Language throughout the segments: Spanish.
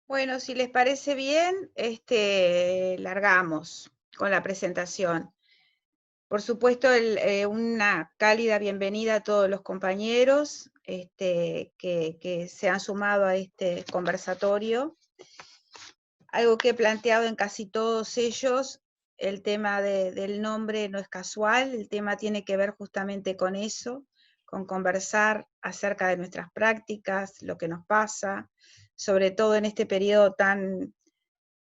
Bueno, si les parece bien, largamos con la presentación. Por supuesto, una cálida bienvenida a todos los compañeros que se han sumado a este conversatorio. Algo que he planteado en casi todos ellos, el tema del nombre no es casual, el tema tiene que ver justamente con eso, con conversar acerca de nuestras prácticas, lo que nos pasa, sobre todo en este periodo tan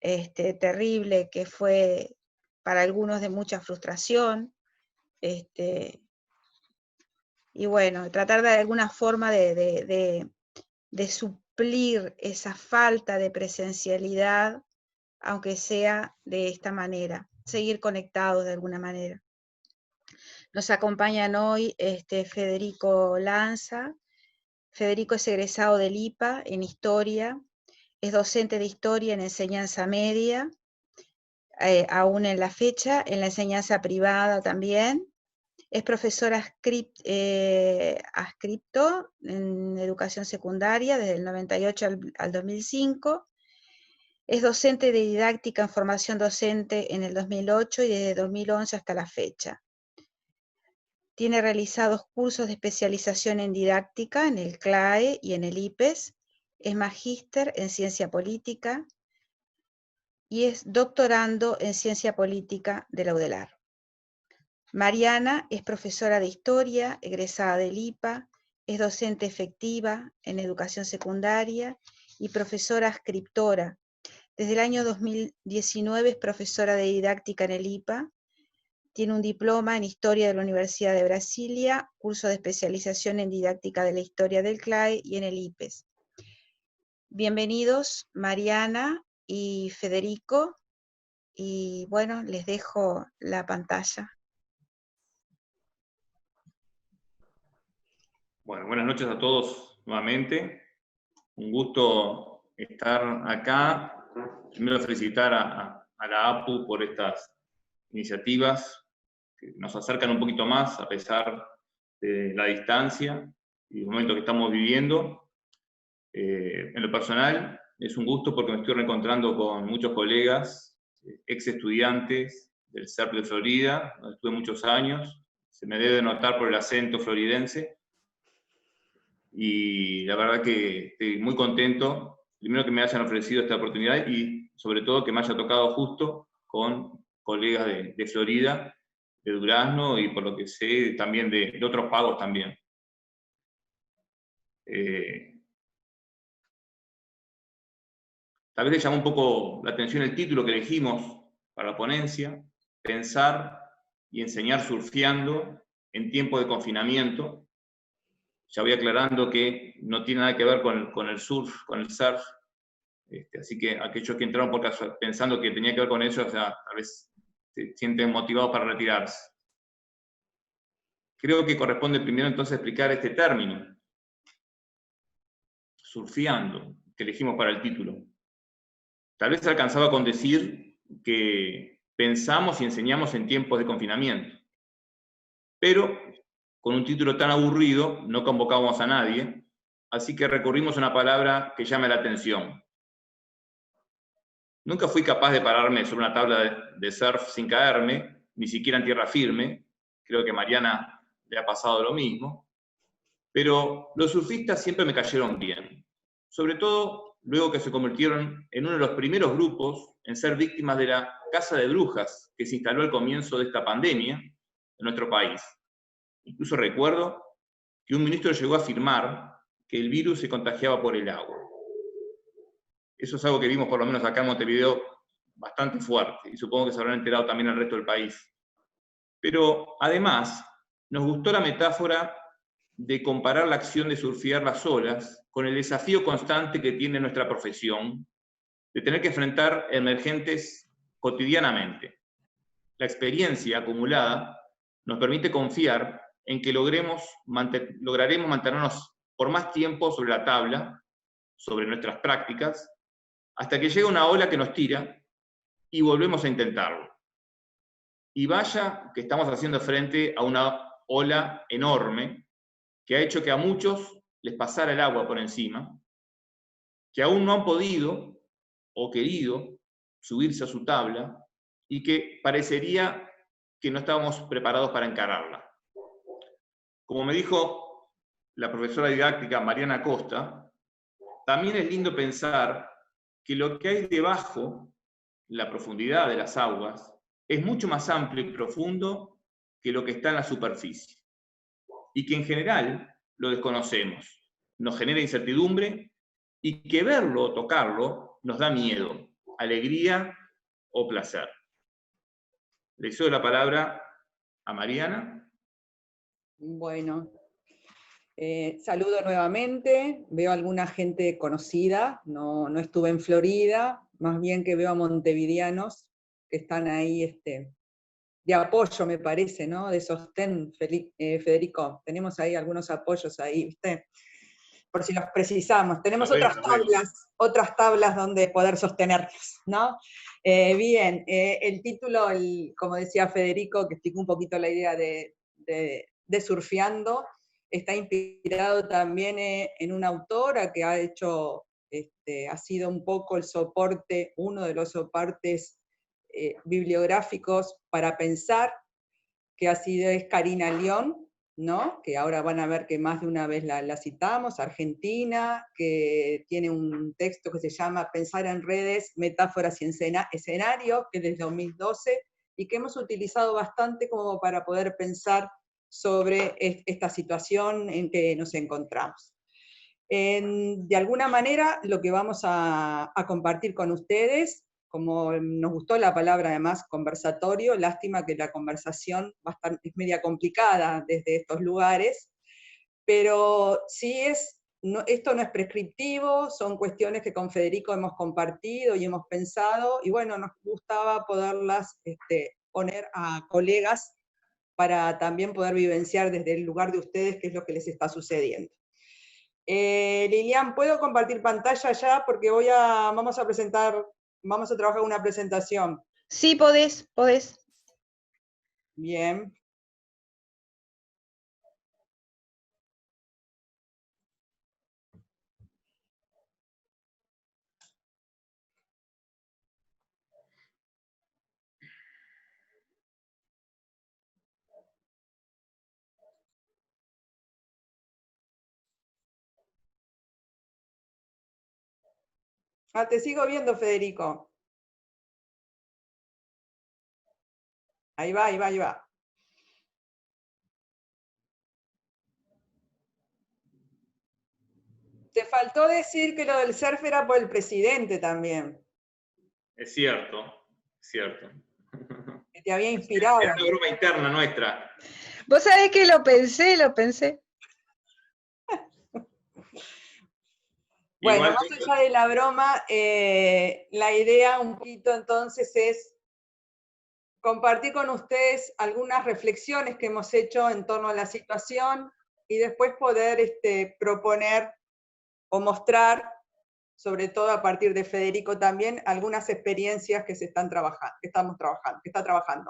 terrible que fue para algunos de mucha frustración, y bueno, tratar de alguna forma de suplir esa falta de presencialidad, aunque sea de esta manera, seguir conectados de alguna manera. Nos acompañan hoy Federico Lanza. Federico es egresado del IPA en Historia, es docente de Historia en enseñanza media, aún en la fecha, en la enseñanza privada también. Es profesor adscripto en educación secundaria desde el 98 al 2005. Es docente de didáctica en formación docente en el 2008 y desde 2011 hasta la fecha. Tiene realizados cursos de especialización en didáctica en el CLAE y en el IPES. Es magíster en ciencia política y es doctorando en ciencia política de la UDELAR. Mariana es profesora de historia, egresada del IPA, es docente efectiva en educación secundaria y profesora adscriptora. Desde el año 2019 es profesora de didáctica en el IPA, tiene un diploma en Historia de la Universidad de Brasilia, curso de especialización en didáctica de la historia del CLAE y en el IPES. Bienvenidos Mariana y Federico, y bueno, les dejo la pantalla. Bueno, buenas noches a todos nuevamente. Un gusto estar acá. Primero felicitar a la APU por estas iniciativas que nos acercan un poquito más a pesar de la distancia y el momento que estamos viviendo. En lo personal es un gusto porque me estoy reencontrando con muchos colegas, ex estudiantes del CERP de Florida, donde estuve muchos años. Se me debe notar por el acento floridense. Y la verdad que estoy muy contento, primero que me hayan ofrecido esta oportunidad y sobre todo que me haya tocado justo con colegas de Florida, de Durazno y por lo que sé también de otros pagos también. Tal vez le llamó un poco la atención el título que elegimos para la ponencia, Pensar y enseñar surfeando en tiempo de confinamiento. Ya voy aclarando que no tiene nada que ver con el surf, así que aquellos que entraron pensando que tenía que ver con eso, o sea, tal vez se sienten motivados para retirarse. Creo que corresponde primero entonces explicar este término, surfeando, que elegimos para el título. Tal vez alcanzaba con decir que pensamos y enseñamos en tiempos de confinamiento, pero con un título tan aburrido no convocábamos a nadie, así que recurrimos a una palabra que llame la atención. Nunca fui capaz de pararme sobre una tabla de surf sin caerme, ni siquiera en tierra firme. Creo que a Mariana le ha pasado lo mismo. Pero los surfistas siempre me cayeron bien. Sobre todo luego que se convirtieron en uno de los primeros grupos en ser víctimas de la casa de brujas que se instaló al comienzo de esta pandemia en nuestro país. Incluso recuerdo que un ministro llegó a afirmar que el virus se contagiaba por el agua. Eso es algo que vimos por lo menos acá en Montevideo bastante fuerte, y supongo que se habrán enterado también el resto del país. Pero además, nos gustó la metáfora de comparar la acción de surfear las olas con el desafío constante que tiene nuestra profesión de tener que enfrentar emergentes cotidianamente. La experiencia acumulada nos permite confiar en que lograremos mantenernos por más tiempo sobre la tabla, sobre nuestras prácticas, hasta que llega una ola que nos tira y volvemos a intentarlo. Y vaya que estamos haciendo frente a una ola enorme que ha hecho que a muchos les pasara el agua por encima, que aún no han podido o querido subirse a su tabla y que parecería que no estábamos preparados para encararla. Como me dijo la profesora didáctica Mariana Costa, también es lindo pensar que lo que hay debajo, la profundidad de las aguas, es mucho más amplio y profundo que lo que está en la superficie, y que en general lo desconocemos, nos genera incertidumbre, y que verlo o tocarlo nos da miedo, alegría o placer. Le cedo la palabra a Mariana. Bueno, saludo nuevamente, veo a alguna gente conocida, no estuve en Florida, más bien que veo a montevideanos que están ahí de apoyo, me parece, ¿no? De sostén, Federico. Tenemos ahí algunos apoyos ahí, ¿viste? Por si los precisamos. Tenemos otras tablas donde poder sostenerlos, ¿no? Bien, el título, como decía Federico, que explicó un poquito la idea de surfeando, está inspirado también en una autora que ha hecho, ha sido un poco el soporte, uno de los soportes bibliográficos para pensar, que es Karina León, ¿no? Que ahora van a ver que más de una vez la citamos, argentina, que tiene un texto que se llama Pensar en redes, metáforas y escenarios, que es de 2012, y que hemos utilizado bastante como para poder pensar sobre esta situación en que nos encontramos. De alguna manera, lo que vamos a compartir con ustedes, como nos gustó la palabra además, conversatorio, lástima que la conversación es media complicada desde estos lugares, pero sí esto no es prescriptivo, son cuestiones que con Federico hemos compartido y hemos pensado, y bueno, nos gustaba poderlas poner a colegas para también poder vivenciar desde el lugar de ustedes qué es lo que les está sucediendo. Lilian, ¿puedo compartir pantalla ya? Porque vamos a trabajar una presentación. Sí, podés. Bien. Te sigo viendo, Federico. Ahí va. Te faltó decir que lo del surf era por el presidente también. Es cierto. Que te había inspirado. Es una broma interna nuestra. Vos sabés que lo pensé. Bueno, Igual, más allá de la broma, la idea un poquito entonces es compartir con ustedes algunas reflexiones que hemos hecho en torno a la situación y después poder proponer o mostrar, sobre todo a partir de Federico también, algunas experiencias que está trabajando.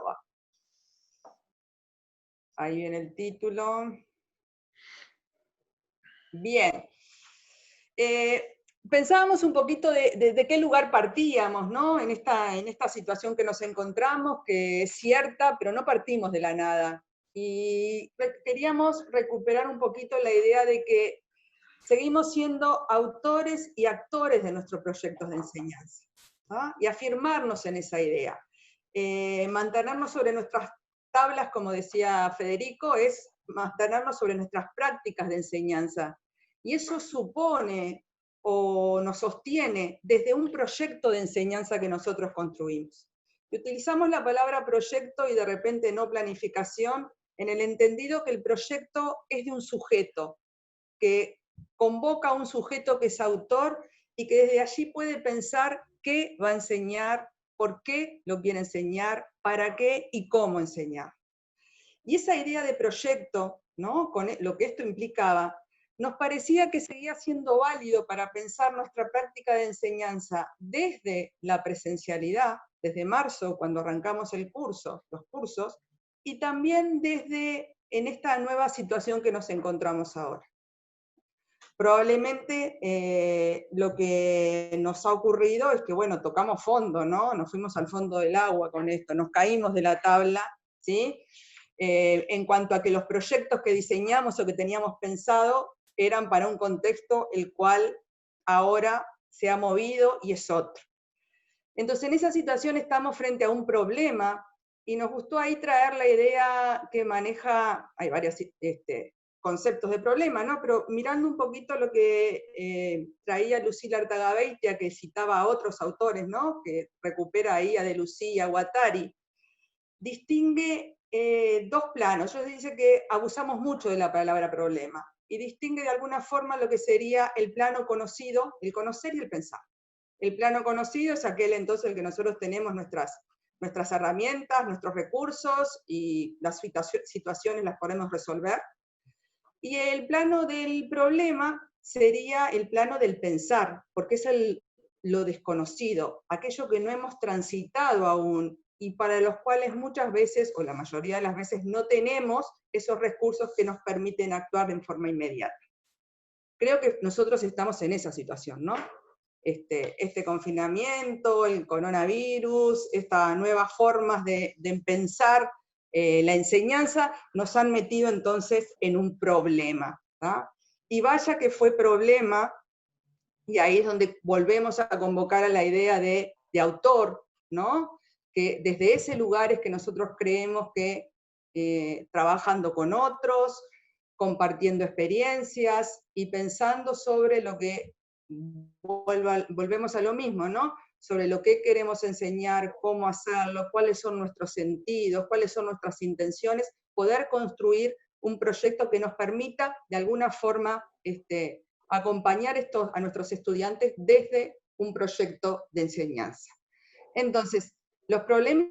¿Va? Ahí viene el título. Bien. Pensábamos un poquito de qué lugar partíamos, ¿no? En esta situación que nos encontramos, que es cierta, pero no partimos de la nada. Y queríamos recuperar un poquito la idea de que seguimos siendo autores y actores de nuestros proyectos de enseñanza, ¿no? Y afirmarnos en esa idea. Mantenernos sobre nuestras tablas, como decía Federico, es mantenernos sobre nuestras prácticas de enseñanza. Y eso supone o nos sostiene desde un proyecto de enseñanza que nosotros construimos. Y utilizamos la palabra proyecto y de repente no planificación, en el entendido que el proyecto es de un sujeto, que convoca a un sujeto que es autor y que desde allí puede pensar qué va a enseñar, por qué lo quiere enseñar, para qué y cómo enseñar. Y esa idea de proyecto, ¿no? Con lo que esto implicaba, nos parecía que seguía siendo válido para pensar nuestra práctica de enseñanza desde la presencialidad, desde marzo, cuando arrancamos los cursos, y también en esta nueva situación que nos encontramos ahora. probablemente lo que nos ha ocurrido es que, bueno, tocamos fondo, ¿no? Nos fuimos al fondo del agua con esto, nos caímos de la tabla, ¿sí? En cuanto a que los proyectos que diseñamos o que teníamos pensado eran para un contexto el cual ahora se ha movido y es otro. Entonces, en esa situación estamos frente a un problema y nos gustó ahí traer la idea que maneja, hay varios conceptos de problema, ¿no? Pero mirando un poquito lo que traía Lucila Artagabeitia, que citaba a otros autores, ¿no? Que recupera ahí a Deleuze y a Guattari, distingue dos planos. Yo dice que abusamos mucho de la palabra problema, y distingue de alguna forma lo que sería el plano conocido, el conocer y el pensar. El plano conocido es aquel entonces el que nosotros tenemos nuestras herramientas, nuestros recursos, y las situaciones las podemos resolver. Y el plano del problema sería el plano del pensar, porque es lo desconocido, aquello que no hemos transitado aún, y para los cuales muchas veces, o la mayoría de las veces, no tenemos esos recursos que nos permiten actuar en forma inmediata. Creo que nosotros estamos en esa situación, ¿no? Este confinamiento, el coronavirus, estas nuevas formas de pensar la enseñanza, nos han metido entonces en un problema, ¿tá? Y vaya que fue problema, y ahí es donde volvemos a convocar a la idea de autor, ¿no? Que desde ese lugar es que nosotros creemos que trabajando con otros, compartiendo experiencias y pensando sobre lo que, volvemos a lo mismo, ¿no? Sobre lo que queremos enseñar, cómo hacerlo, cuáles son nuestros sentidos, cuáles son nuestras intenciones, poder construir un proyecto que nos permita, de alguna forma, acompañar a nuestros estudiantes desde un proyecto de enseñanza. Entonces, los problemas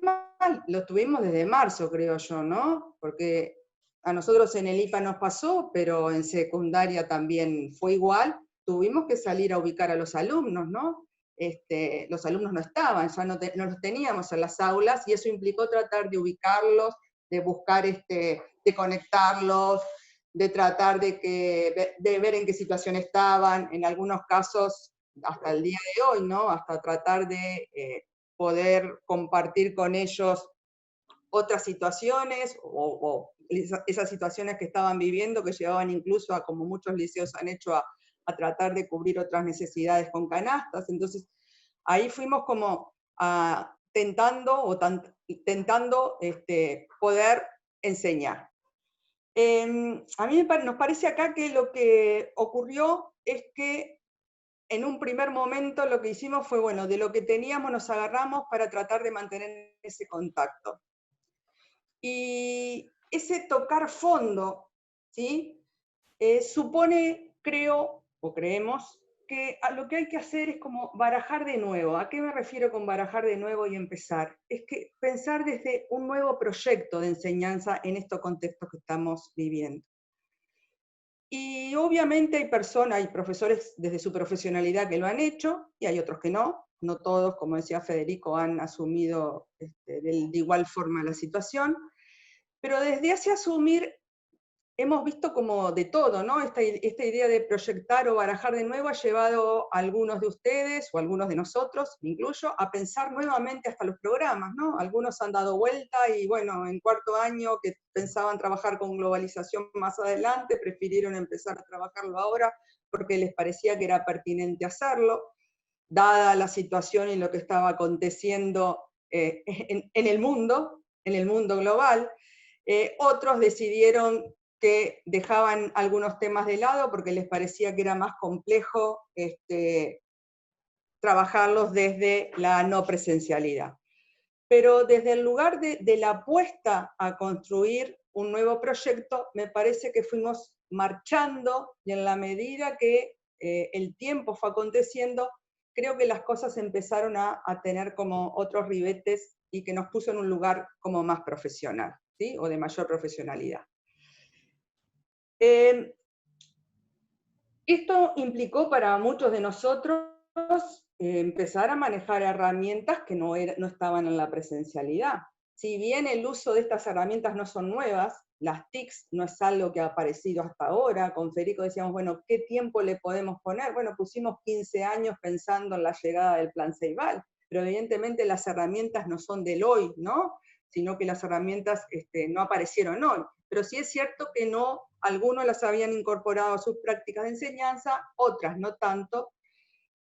los tuvimos desde marzo, creo yo, ¿no? Porque a nosotros en el IPA nos pasó, pero en secundaria también fue igual. Tuvimos que salir a ubicar a los alumnos, ¿no? Los alumnos no estaban, ya no los teníamos en las aulas, y eso implicó tratar de ubicarlos, de buscar, de conectarlos, de tratar de ver en qué situación estaban, en algunos casos hasta el día de hoy, ¿no? Hasta tratar de poder compartir con ellos otras situaciones, o esas situaciones que estaban viviendo, que llevaban incluso a, como muchos liceos han hecho, a tratar de cubrir otras necesidades con canastas. Entonces, ahí fuimos como tentando poder enseñar. A mí nos parece acá que lo que ocurrió es que en un primer momento lo que hicimos fue, bueno, de lo que teníamos nos agarramos para tratar de mantener ese contacto. Y ese tocar fondo, ¿sí? Supone, creo, o creemos, que lo que hay que hacer es como barajar de nuevo. ¿A qué me refiero con barajar de nuevo y empezar? Es que pensar desde un nuevo proyecto de enseñanza en estos contextos que estamos viviendo. Y obviamente hay profesores desde su profesionalidad que lo han hecho, y hay otros que no. No todos, como decía Federico, han asumido de igual forma la situación. Pero desde ese asumir hemos visto como de todo, ¿no? Esta idea de proyectar o barajar de nuevo ha llevado a algunos de ustedes, o a algunos de nosotros, me incluyo, a pensar nuevamente hasta los programas, ¿no? Algunos han dado vuelta y, bueno, en cuarto año, que pensaban trabajar con globalización más adelante, prefirieron empezar a trabajarlo ahora porque les parecía que era pertinente hacerlo, dada la situación y lo que estaba aconteciendo en el mundo global. Otros decidieron que dejaban algunos temas de lado porque les parecía que era más complejo trabajarlos desde la no presencialidad. Pero desde el lugar de la apuesta a construir un nuevo proyecto, me parece que fuimos marchando, y en la medida que el tiempo fue aconteciendo, creo que las cosas empezaron a tener como otros ribetes, y que nos puso en un lugar como más profesional, ¿sí? O de mayor profesionalidad. Esto implicó para muchos de nosotros empezar a manejar herramientas que no estaban en la presencialidad, si bien el uso de estas herramientas no son nuevas, las TICs no es algo que ha aparecido hasta ahora. Con Federico decíamos, bueno, ¿qué tiempo le podemos poner? Bueno, pusimos 15 años pensando en la llegada del Plan Ceibal, pero evidentemente las herramientas no son del hoy, ¿no? Sino que las herramientas no aparecieron hoy. Pero sí es cierto que no, algunos las habían incorporado a sus prácticas de enseñanza, otras no tanto,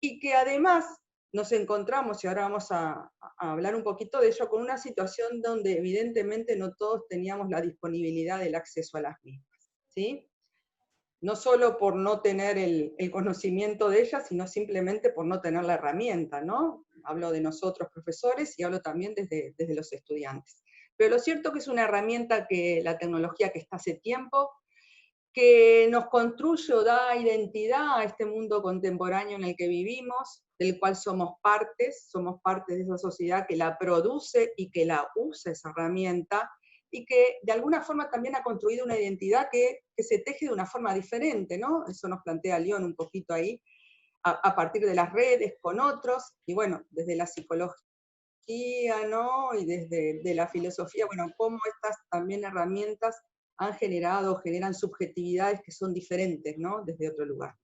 y que además nos encontramos, y ahora vamos a hablar un poquito de ello, con una situación donde evidentemente no todos teníamos la disponibilidad del acceso a las mismas, ¿sí? No solo por no tener el conocimiento de ellas, sino simplemente por no tener la herramienta, ¿no? Hablo de nosotros profesores y hablo también desde los estudiantes. Pero lo cierto que es una herramienta que la tecnología que está hace tiempo, que nos construye o da identidad a este mundo contemporáneo en el que vivimos, del cual somos parte de esa sociedad que la produce y que la usa esa herramienta, y que de alguna forma también ha construido una identidad que se teje de una forma diferente, ¿no? Eso nos plantea León un poquito ahí, a partir de las redes, con otros, y bueno, desde la psicología, ¿no? Y desde de la filosofía, bueno, cómo estas también herramientas han generado, generan subjetividades que son diferentes, ¿no? Desde otro lugar.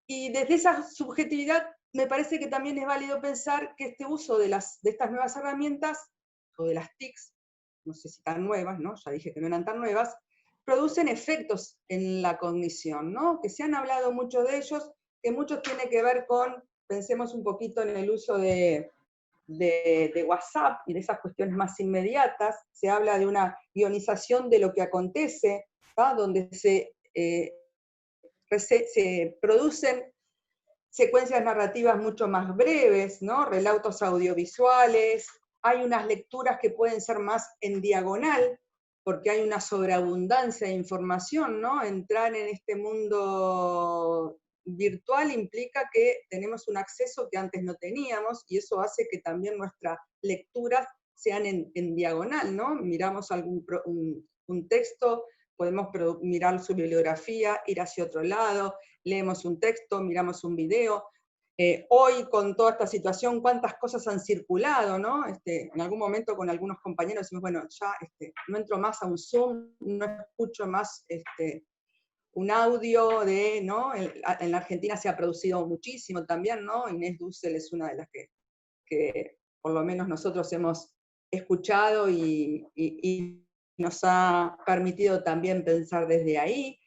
Y desde esa subjetividad me parece que también es válido pensar que este uso de estas nuevas herramientas, o de las TICs, no sé si tan nuevas, ¿no? Ya dije que no eran tan nuevas, producen efectos en la cognición, ¿no? Que se han hablado mucho de ellos, que muchos tienen que ver con, pensemos un poquito en el uso de WhatsApp y de esas cuestiones más inmediatas. Se habla de una ionización de lo que acontece, ¿tá? Donde se producen secuencias narrativas mucho más breves, ¿no? Relatos audiovisuales, hay unas lecturas que pueden ser más en diagonal, porque hay una sobreabundancia de información, ¿no? Entrar en este mundo virtual implica que tenemos un acceso que antes no teníamos, y eso hace que también nuestras lecturas sean en diagonal, ¿no? Miramos un texto, podemos mirar su bibliografía, ir hacia otro lado, leemos un texto, miramos un video. Hoy, con toda esta situación, cuántas cosas han circulado, ¿no? En algún momento con algunos compañeros decimos, bueno, ya no entro más a un Zoom, no escucho más un audio ¿no? En la Argentina se ha producido muchísimo también, ¿no? Inés Dussel es una de las que por lo menos nosotros hemos escuchado y nos ha permitido también pensar desde ahí.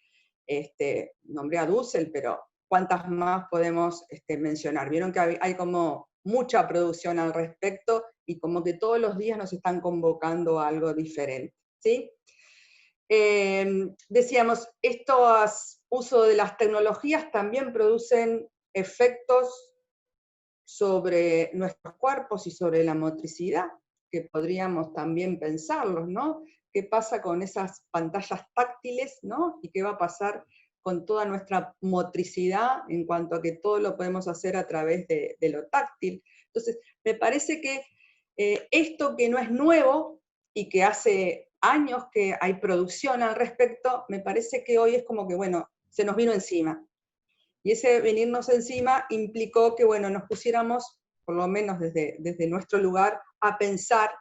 Nombré a Dussel, pero ¿cuántas más podemos mencionar? Vieron que hay como mucha producción al respecto y como que todos los días nos están convocando a algo diferente, ¿sí? Decíamos, estos usos de las tecnologías también producen efectos sobre nuestros cuerpos y sobre la motricidad, que podríamos también pensarlos, ¿no? ¿Qué pasa con esas pantallas táctiles, ¿no? Y qué va a pasar con toda nuestra motricidad en cuanto a que todo lo podemos hacer a través de lo táctil? Entonces, me parece que esto que no es nuevo y que hace años que hay producción al respecto, me parece que hoy es como que, bueno, se nos vino encima. Y ese venirnos encima implicó que, bueno, nos pusiéramos, por lo menos desde nuestro lugar, a pensar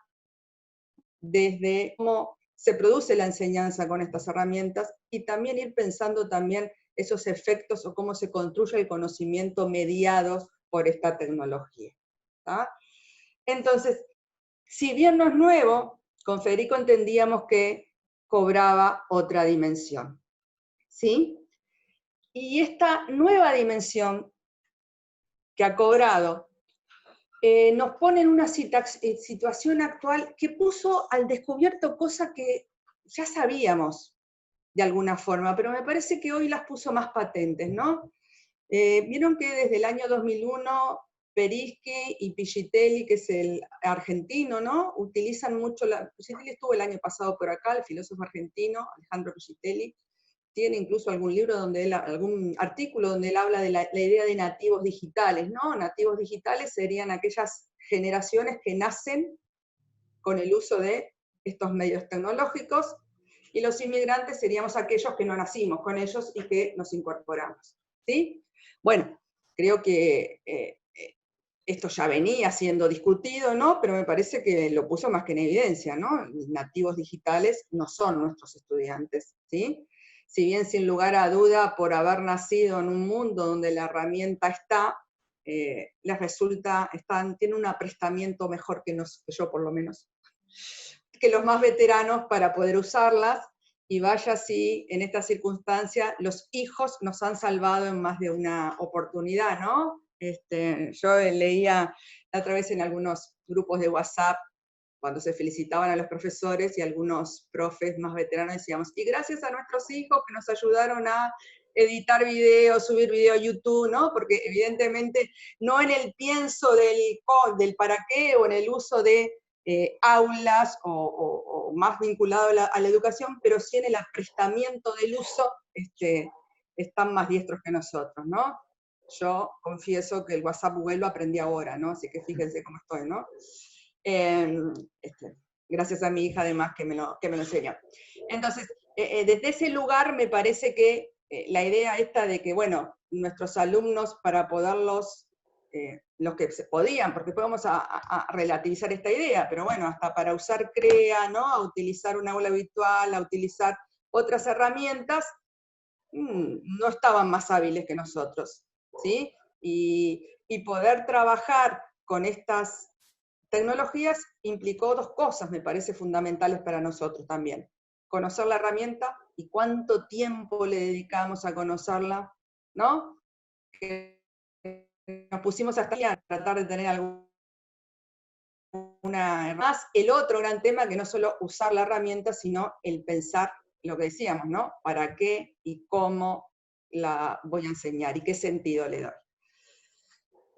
desde cómo se produce la enseñanza con estas herramientas y también ir pensando también esos efectos o cómo se construye el conocimiento mediados por esta tecnología. ¿Tá? Entonces, si bien no es nuevo, con Federico entendíamos que cobraba otra dimensión. ¿Sí? Y esta nueva dimensión que ha cobrado nos pone en una situación actual que puso al descubierto cosas que ya sabíamos de alguna forma, pero me parece que hoy las puso más patentes, ¿no? Vieron que desde el año 2001 Perisky y Pigitelli, que es el argentino, ¿no? Utilizan mucho, Pigitelli estuvo el año pasado por acá, el filósofo argentino, Alejandro Pigitelli, tiene incluso algún libro, algún artículo donde él habla de la idea de nativos digitales, ¿no? Nativos digitales serían aquellas generaciones que nacen con el uso de estos medios tecnológicos, y los inmigrantes seríamos aquellos que no nacimos con ellos y que nos incorporamos, ¿sí? Bueno, creo que esto ya venía siendo discutido, ¿no? Pero me parece que lo puso más que en evidencia, ¿no? Los nativos digitales no son nuestros estudiantes, ¿sí? Si bien sin lugar a duda, por haber nacido en un mundo donde la herramienta está, les resulta, tienen un aprestamiento mejor que yo por lo menos, que los más veteranos para poder usarlas, y vaya si en esta circunstancia los hijos nos han salvado en más de una oportunidad, ¿no? Yo leía la otra vez en algunos grupos de WhatsApp, cuando se felicitaban a los profesores, y algunos profes más veteranos decíamos, y gracias a nuestros hijos que nos ayudaron a editar videos, subir video a YouTube, ¿no? Porque evidentemente no en el pienso del para qué, o en el uso de aulas, o más vinculado a la educación, pero sí en el aprestamiento del uso, están más diestros que nosotros, ¿no? Yo confieso que el WhatsApp Google lo aprendí ahora, ¿no? Así que fíjense cómo estoy, ¿no? Gracias a mi hija además que me lo enseñó. Entonces, desde ese lugar me parece que la idea esta de que, bueno, nuestros alumnos para poderlos, los que se podían, porque después vamos a relativizar esta idea, pero bueno, hasta para usar CREA, ¿no? A utilizar un aula virtual, a utilizar otras herramientas, no estaban más hábiles que nosotros, ¿sí? Y poder trabajar con estas tecnologías implicó dos cosas, me parece, fundamentales para nosotros también. Conocer la herramienta y cuánto tiempo le dedicamos a conocerla, ¿no? Que nos pusimos hasta a tratar de tener alguna más. El otro gran tema, que no solo usar la herramienta, sino el pensar lo que decíamos, ¿no? ¿Para qué y cómo la voy a enseñar y qué sentido le doy?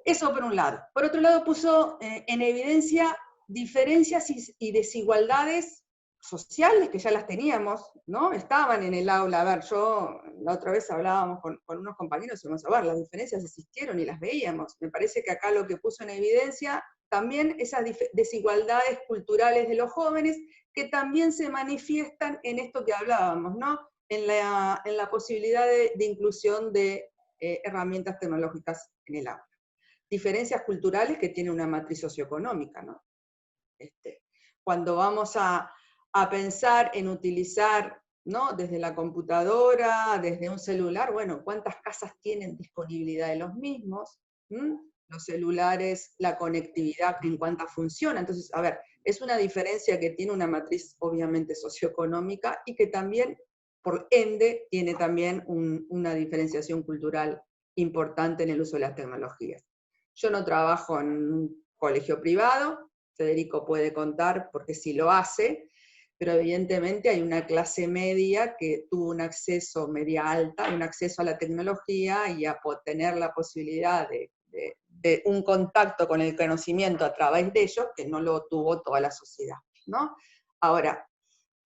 Eso por un lado. Por otro lado, puso en evidencia diferencias y desigualdades sociales que ya las teníamos, ¿no? Estaban en el aula. A ver, yo la otra vez hablábamos con unos compañeros y vamos a ver, las diferencias existieron y las veíamos. Me parece que acá lo que puso en evidencia también esas desigualdades culturales de los jóvenes, que también se manifiestan en esto que hablábamos, ¿no? En la posibilidad de inclusión de herramientas tecnológicas en el aula. Diferencias culturales que tiene una matriz socioeconómica, ¿no? Cuando vamos a pensar en utilizar, ¿no? Desde la computadora, desde un celular, bueno, ¿cuántas casas tienen disponibilidad de los mismos? Los celulares, la conectividad, en cuánta funciona. Entonces, a ver, es una diferencia que tiene una matriz obviamente socioeconómica, y que también, por ende, tiene también una diferenciación cultural importante en el uso de las tecnologías. Yo no trabajo en un colegio privado, Federico puede contar porque sí lo hace, pero evidentemente hay una clase media que tuvo un acceso, media alta, un acceso a la tecnología y a tener la posibilidad de un contacto con el conocimiento a través de ellos, que no lo tuvo toda la sociedad, ¿no? Ahora,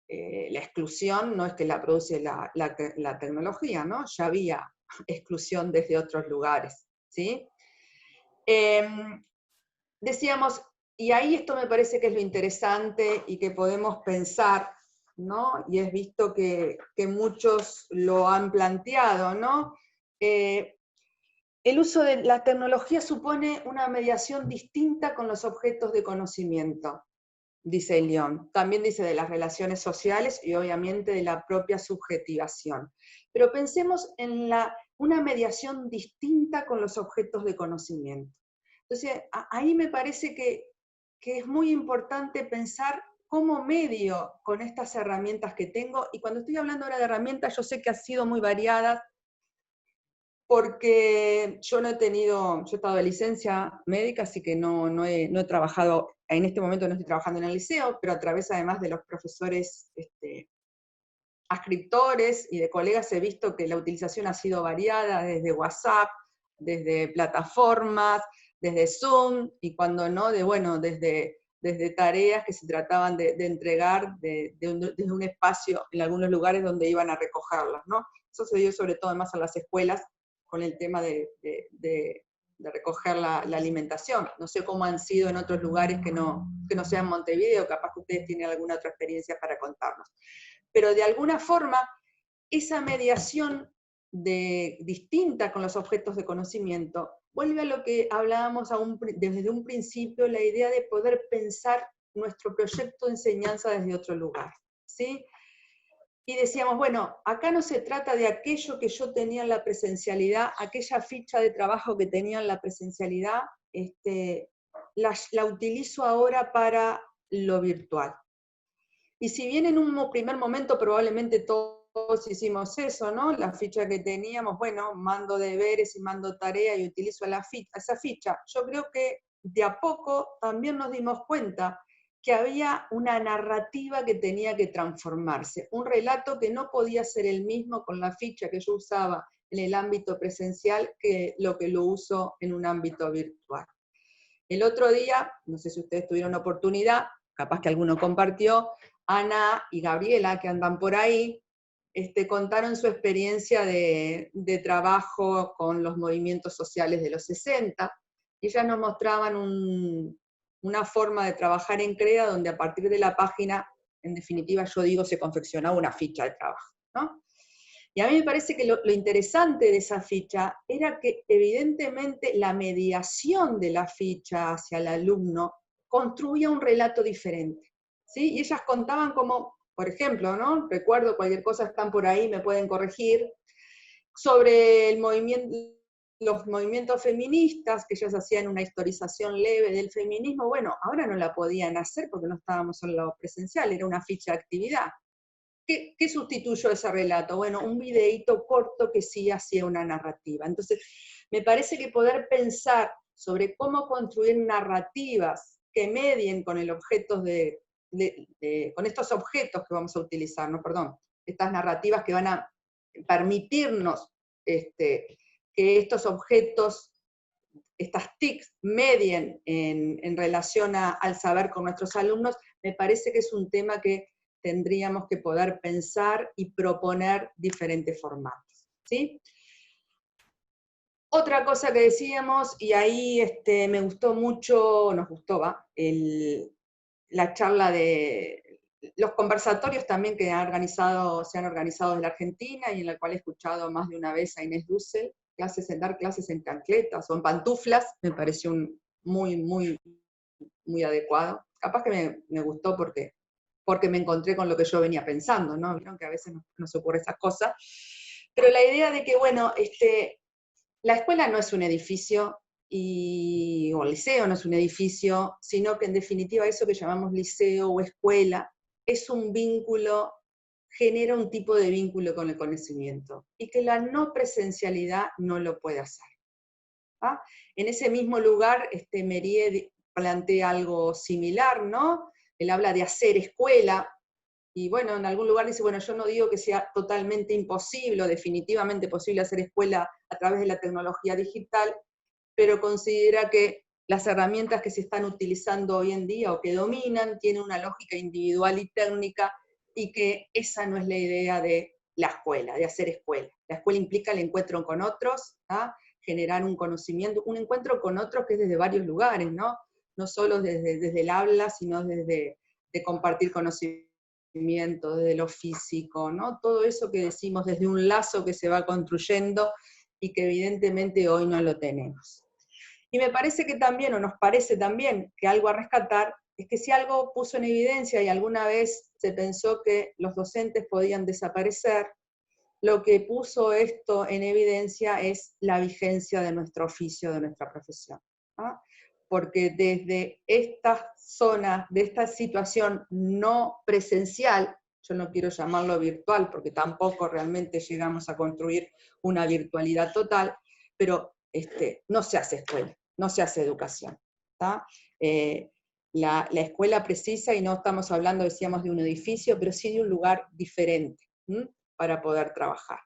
la exclusión no es que la produce la tecnología, ¿no? Ya había exclusión desde otros lugares, ¿sí? Decíamos, y ahí esto me parece que es lo interesante y que podemos pensar, ¿no? Y es visto que muchos lo han planteado, ¿no? El uso de la tecnología supone una mediación distinta con los objetos de conocimiento, dice Elión. También dice de las relaciones sociales y obviamente de la propia subjetivación. Pero pensemos en una mediación distinta con los objetos de conocimiento. Entonces, ahí me parece que es muy importante pensar cómo medio con estas herramientas que tengo, y cuando estoy hablando ahora de herramientas, yo sé que han sido muy variadas, porque yo he estado de licencia médica, así que no he trabajado, en este momento no estoy trabajando en el liceo, pero a través además de los profesores adscriptores y de colegas he visto que la utilización ha sido variada, desde WhatsApp, desde plataformas, desde Zoom, y cuando no, desde tareas que se trataban de entregar desde un espacio en algunos lugares donde iban a recogerlas, ¿no? Eso se dio sobre todo además a las escuelas, con el tema de recoger la alimentación. No sé cómo han sido en otros lugares que no sean Montevideo, capaz que ustedes tienen alguna otra experiencia para contarnos. Pero de alguna forma, esa mediación distinta con los objetos de conocimiento, vuelve a lo que hablábamos desde un principio, la idea de poder pensar nuestro proyecto de enseñanza desde otro lugar, ¿sí? Y decíamos, bueno, acá no se trata de aquello que yo tenía en la presencialidad, aquella ficha de trabajo que tenía en la presencialidad, la utilizo ahora para lo virtual. Y si bien en un primer momento probablemente todos hicimos eso, ¿no? La ficha que teníamos, bueno, mando deberes y mando tarea y utilizo esa ficha. Yo creo que de a poco también nos dimos cuenta que había una narrativa que tenía que transformarse, un relato que no podía ser el mismo con la ficha que yo usaba en el ámbito presencial que lo uso en un ámbito virtual. El otro día, no sé si ustedes tuvieron oportunidad, capaz que alguno compartió, Ana y Gabriela, que andan por ahí, contaron su experiencia de trabajo con los movimientos sociales de los 60, y ellas nos mostraban una forma de trabajar en CREA, donde a partir de la página, en definitiva, yo digo, se confeccionaba una ficha de trabajo, ¿no? Y a mí me parece que lo interesante de esa ficha era que evidentemente la mediación de la ficha hacia el alumno construía un relato diferente, ¿sí? Y ellas contaban como, por ejemplo, ¿no? Recuerdo, cualquier cosa están por ahí, me pueden corregir, sobre los movimientos feministas, que ellas hacían una historización leve del feminismo. Bueno, ahora no la podían hacer porque no estábamos en lo presencial, era una ficha de actividad. ¿Qué sustituyó ese relato? Bueno, un videíto corto que sí hacía una narrativa. Entonces, me parece que poder pensar sobre cómo construir narrativas que medien con el objeto con estos objetos que vamos a utilizar, no, perdón, estas narrativas que van a permitirnos que estos objetos, estas TICs, medien en relación al saber con nuestros alumnos, me parece que es un tema que tendríamos que poder pensar y proponer diferentes formatos, ¿sí? Otra cosa que decíamos, y ahí me gustó mucho, nos gustó, la charla de los conversatorios también que se han organizado desde la Argentina, y en la cual he escuchado más de una vez a Inés Dussel, dar clases en chancletas o en pantuflas, me pareció muy, muy, muy adecuado. Capaz que me gustó porque me encontré con lo que yo venía pensando, ¿no? Vieron que a veces nos ocurre esas cosas. Pero la idea de que, bueno, la escuela no es un edificio, o el liceo no es un edificio, sino que en definitiva eso que llamamos liceo o escuela es un vínculo, genera un tipo de vínculo con el conocimiento, y que la no presencialidad no lo puede hacer. ¿Ah? En ese mismo lugar, Mérier plantea algo similar, ¿no? Él habla de hacer escuela, y bueno, en algún lugar dice, bueno, yo no digo que sea totalmente imposible o definitivamente posible hacer escuela a través de la tecnología digital, pero considera que las herramientas que se están utilizando hoy en día o que dominan tienen una lógica individual y técnica, y que esa no es la idea de la escuela, de hacer escuela. La escuela implica el encuentro con otros, ¿ah? Generar un conocimiento, un encuentro con otros que es desde varios lugares, ¿no? No solo desde el habla, sino desde de compartir conocimiento, desde lo físico, ¿no? Todo eso que decimos desde un lazo que se va construyendo y que evidentemente hoy no lo tenemos. Y me parece que también, o nos parece también, que algo a rescatar es que si algo puso en evidencia y alguna vez se pensó que los docentes podían desaparecer, lo que puso esto en evidencia es la vigencia de nuestro oficio, de nuestra profesión, ¿no? Porque desde esta zona, de esta situación no presencial, yo no quiero llamarlo virtual, porque tampoco realmente llegamos a construir una virtualidad total, pero no se hace escuela, no se hace educación. La escuela precisa, y no estamos hablando, decíamos, de un edificio, pero sí de un lugar diferente, para poder trabajar.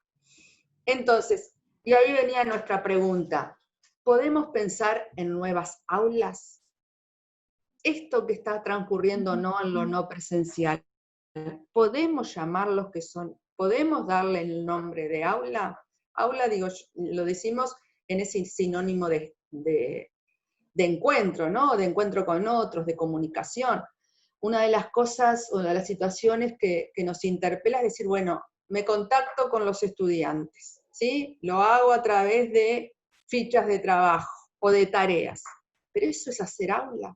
Entonces, y ahí venía nuestra pregunta, ¿podemos pensar en nuevas aulas? Esto que está transcurriendo no en lo no presencial, ¿podemos llamarlos que son, podemos darle el nombre de aula? Aula, digo, lo decimos en ese sinónimo de encuentro, ¿no? De encuentro con otros, de comunicación. Una de las cosas, una de las situaciones que nos interpela es decir, bueno, me contacto con los estudiantes, ¿sí? Lo hago a través de fichas de trabajo o de tareas. Pero eso es hacer aula.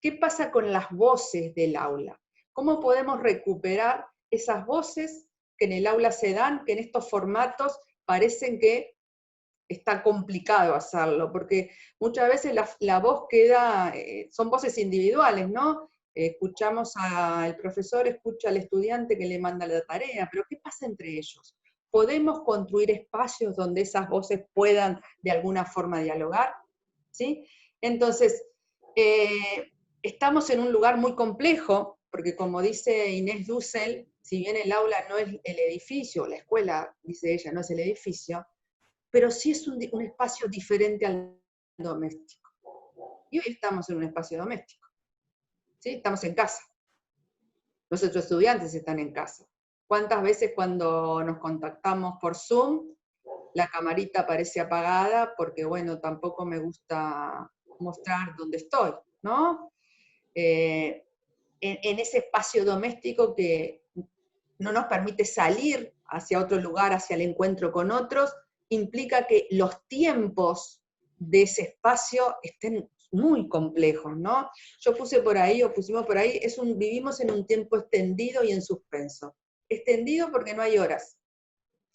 ¿Qué pasa con las voces del aula? ¿Cómo podemos recuperar esas voces que en el aula se dan, que en estos formatos parecen que está complicado hacerlo? Porque muchas veces la voz queda, son voces individuales, ¿no? Escuchamos al profesor, escucha al estudiante que le manda la tarea, pero ¿qué pasa entre ellos? ¿Podemos construir espacios donde esas voces puedan de alguna forma dialogar? ¿Sí? Entonces, estamos en un lugar muy complejo, porque como dice Inés Dussel, si bien el aula no es el edificio, la escuela, dice ella, no es el edificio, pero sí es un espacio diferente al doméstico. Y hoy estamos en un espacio doméstico, ¿sí? Estamos en casa. Nuestros estudiantes están en casa. ¿Cuántas veces cuando nos contactamos por Zoom, la camarita aparece apagada porque, bueno, tampoco me gusta mostrar dónde estoy, ¿no? En ese espacio doméstico que no nos permite salir hacia otro lugar, hacia el encuentro con otros, implica que los tiempos de ese espacio estén muy complejos, ¿no? Yo puse por ahí, o pusimos por ahí, vivimos en un tiempo extendido y en suspenso. Extendido porque no hay horas,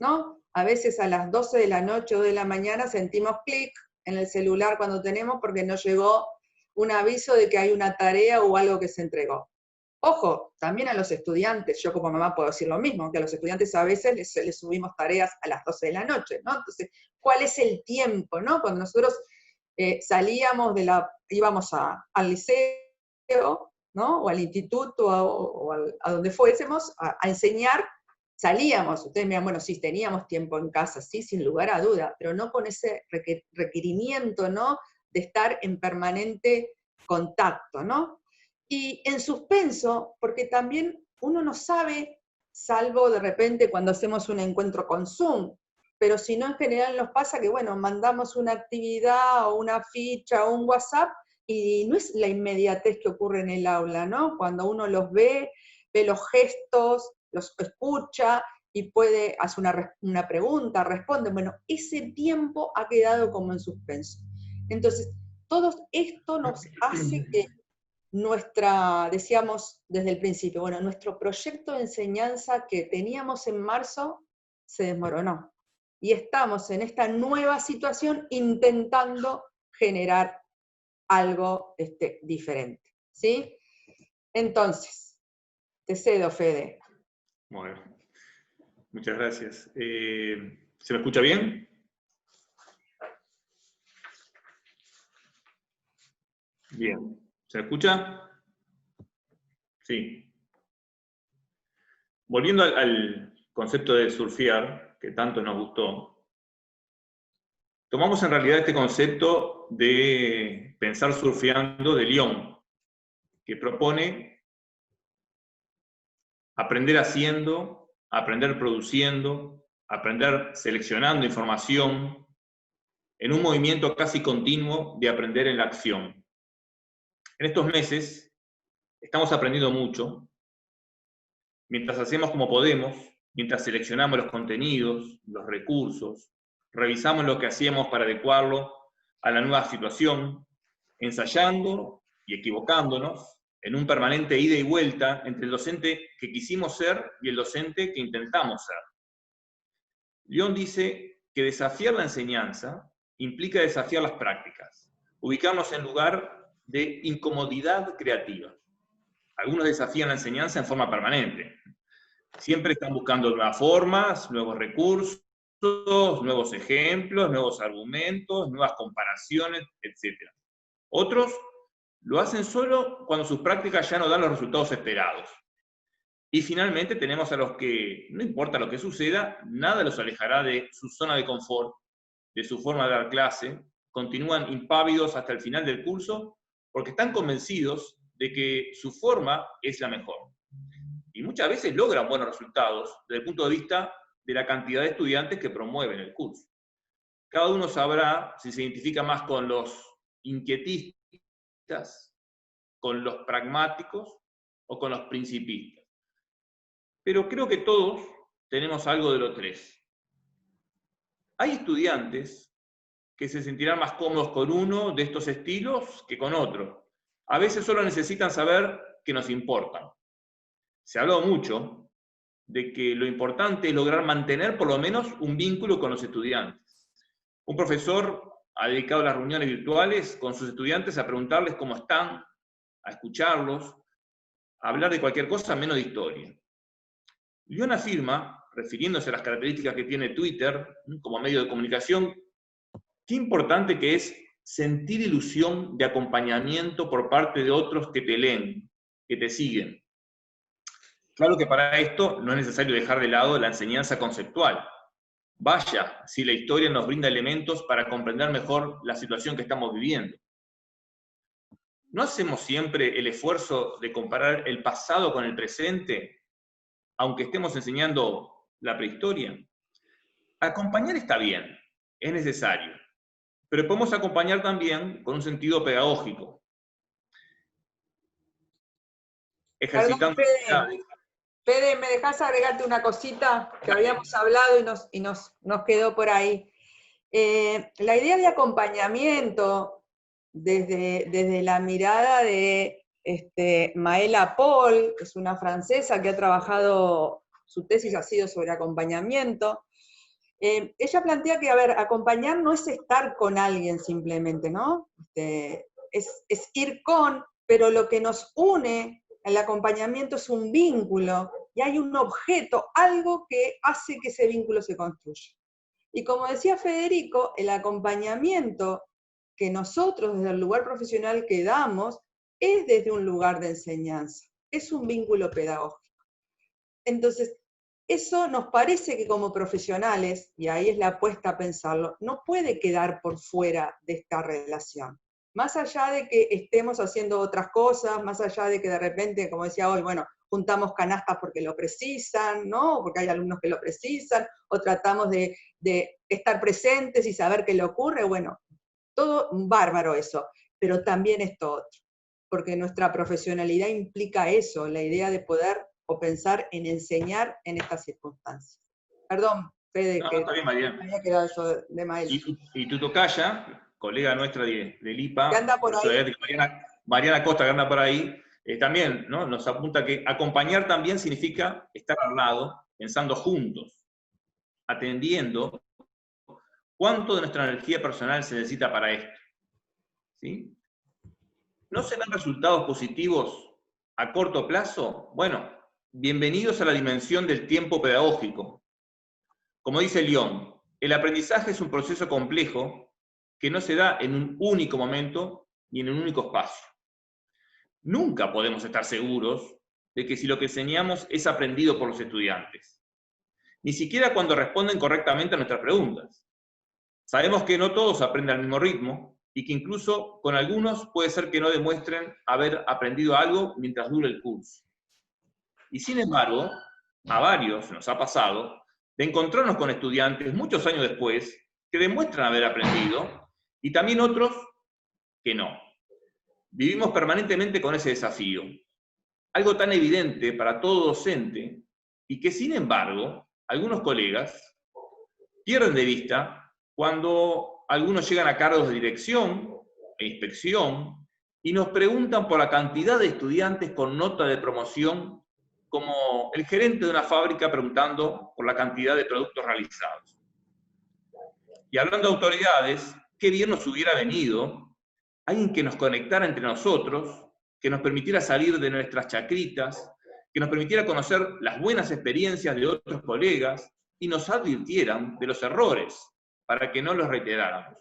¿no? A veces a las 12 de la noche o de la mañana sentimos clic en el celular cuando tenemos porque nos llegó un aviso de que hay una tarea o algo que se entregó. Ojo, también a los estudiantes, yo como mamá puedo decir lo mismo, que a los estudiantes a veces les subimos tareas a las 12 de la noche, ¿no? Entonces, ¿cuál es el tiempo, no? Cuando nosotros salíamos íbamos al liceo, ¿no? O al instituto, o a donde fuésemos a enseñar, salíamos, ustedes me dirán, bueno, sí, teníamos tiempo en casa, sí, sin lugar a duda, pero no con ese requerimiento, ¿no? De estar en permanente contacto, ¿no? Y en suspenso, porque también uno no sabe, salvo de repente cuando hacemos un encuentro con Zoom, pero si no en general nos pasa que, bueno, mandamos una actividad o una ficha o un WhatsApp y no es la inmediatez que ocurre en el aula, ¿no? Cuando uno los ve los gestos, los escucha y puede hacer una pregunta, responde. Bueno, ese tiempo ha quedado como en suspenso. Entonces, todo esto nos hace que decíamos desde el principio, bueno, nuestro proyecto de enseñanza que teníamos en marzo se desmoronó. Y estamos en esta nueva situación intentando generar algo diferente. ¿Sí? Entonces, te cedo, Fede. Bueno, muchas gracias. ¿Se me escucha bien? Bien. ¿Se me escucha? Sí. Volviendo al concepto de surfear, que tanto nos gustó, tomamos en realidad este concepto de pensar surfeando de Lyon, que propone aprender haciendo, aprender produciendo, aprender seleccionando información, en un movimiento casi continuo de aprender en la acción. En estos meses estamos aprendiendo mucho, mientras hacemos como podemos, mientras seleccionamos los contenidos, los recursos, revisamos lo que hacíamos para adecuarlo a la nueva situación, ensayando y equivocándonos en un permanente ida y vuelta entre el docente que quisimos ser y el docente que intentamos ser. Lyon dice que desafiar la enseñanza implica desafiar las prácticas, ubicarnos en lugar de incomodidad creativa. Algunos desafían la enseñanza en forma permanente. Siempre están buscando nuevas formas, nuevos recursos, nuevos ejemplos, nuevos argumentos, nuevas comparaciones, etc. Otros lo hacen solo cuando sus prácticas ya no dan los resultados esperados. Y finalmente tenemos a los que, no importa lo que suceda, nada los alejará de su zona de confort, de su forma de dar clase, continúan impávidos hasta el final del curso porque están convencidos de que su forma es la mejor. Y muchas veces logran buenos resultados desde el punto de vista de la cantidad de estudiantes que promueven el curso. Cada uno sabrá si se identifica más con los inquietistas, con los pragmáticos o con los principistas. Pero creo que todos tenemos algo de los tres. Hay estudiantes que se sentirán más cómodos con uno de estos estilos que con otro. A veces solo necesitan saber que nos importan. Se ha hablado mucho de que lo importante es lograr mantener por lo menos un vínculo con los estudiantes. Un profesor ha dedicado las reuniones virtuales con sus estudiantes a preguntarles cómo están, a escucharlos, a hablar de cualquier cosa menos de historia. Lyon afirma, refiriéndose a las características que tiene Twitter como medio de comunicación, qué importante que es sentir ilusión de acompañamiento por parte de otros que te leen, que te siguen. Claro que para esto no es necesario dejar de lado la enseñanza conceptual. Vaya, si la historia nos brinda elementos para comprender mejor la situación que estamos viviendo. ¿No hacemos siempre el esfuerzo de comparar el pasado con el presente, aunque estemos enseñando la prehistoria? Acompañar está bien, es necesario, pero podemos acompañar también con un sentido pedagógico. Ejercitando... Perdón, Fede, ¿me dejás agregarte una cosita que habíamos hablado y nos quedó por ahí? La idea de acompañamiento desde la mirada de Maëla Paul, que es una francesa que ha trabajado, su tesis ha sido sobre acompañamiento. Ella plantea que, a ver, acompañar no es estar con alguien simplemente, ¿no? Es ir con, pero lo que nos une, el acompañamiento es un vínculo, y hay un objeto, algo que hace que ese vínculo se construya. Y como decía Federico, el acompañamiento que nosotros desde el lugar profesional que damos es desde un lugar de enseñanza, es un vínculo pedagógico. Entonces, eso nos parece que como profesionales, y ahí es la apuesta a pensarlo, no puede quedar por fuera de esta relación. Más allá de que estemos haciendo otras cosas, más allá de que de repente, como decía hoy, bueno, juntamos canastas porque lo precisan, ¿no? Porque hay alumnos que lo precisan, o tratamos de estar presentes y saber qué le ocurre, bueno, todo bárbaro eso, pero también esto otro, porque nuestra profesionalidad implica eso, la idea de poder o pensar en enseñar en estas circunstancias. Perdón, Fede, No, que está bien, María. me había quedado eso de Mael. Y tu tocaya, colega nuestra del IPA, ¿Qué anda por ahí? Mariana Costa, que anda por ahí, también, ¿no? Nos apunta que acompañar también significa estar al lado, pensando juntos, atendiendo cuánto de nuestra energía personal se necesita para esto. ¿Sí? ¿No se ven resultados positivos a corto plazo? Bueno, bienvenidos a la dimensión del tiempo pedagógico. Como dice Lyon, el aprendizaje es un proceso complejo que no se da en un único momento ni en un único espacio. Nunca podemos estar seguros de que si lo que enseñamos es aprendido por los estudiantes, ni siquiera cuando responden correctamente a nuestras preguntas. Sabemos que no todos aprenden al mismo ritmo y que incluso con algunos puede ser que no demuestren haber aprendido algo mientras dure el curso. Y sin embargo, a varios nos ha pasado de encontrarnos con estudiantes muchos años después que demuestran haber aprendido y también otros que no. Vivimos permanentemente con ese desafío, algo tan evidente para todo docente y que sin embargo algunos colegas pierden de vista cuando algunos llegan a cargos de dirección e inspección y nos preguntan por la cantidad de estudiantes con nota de promoción, como el gerente de una fábrica preguntando por la cantidad de productos realizados. Y hablando de autoridades, qué bien nos hubiera venido alguien que nos conectara entre nosotros, que nos permitiera salir de nuestras chacritas, que nos permitiera conocer las buenas experiencias de otros colegas y nos advirtieran de los errores para que no los reiteráramos.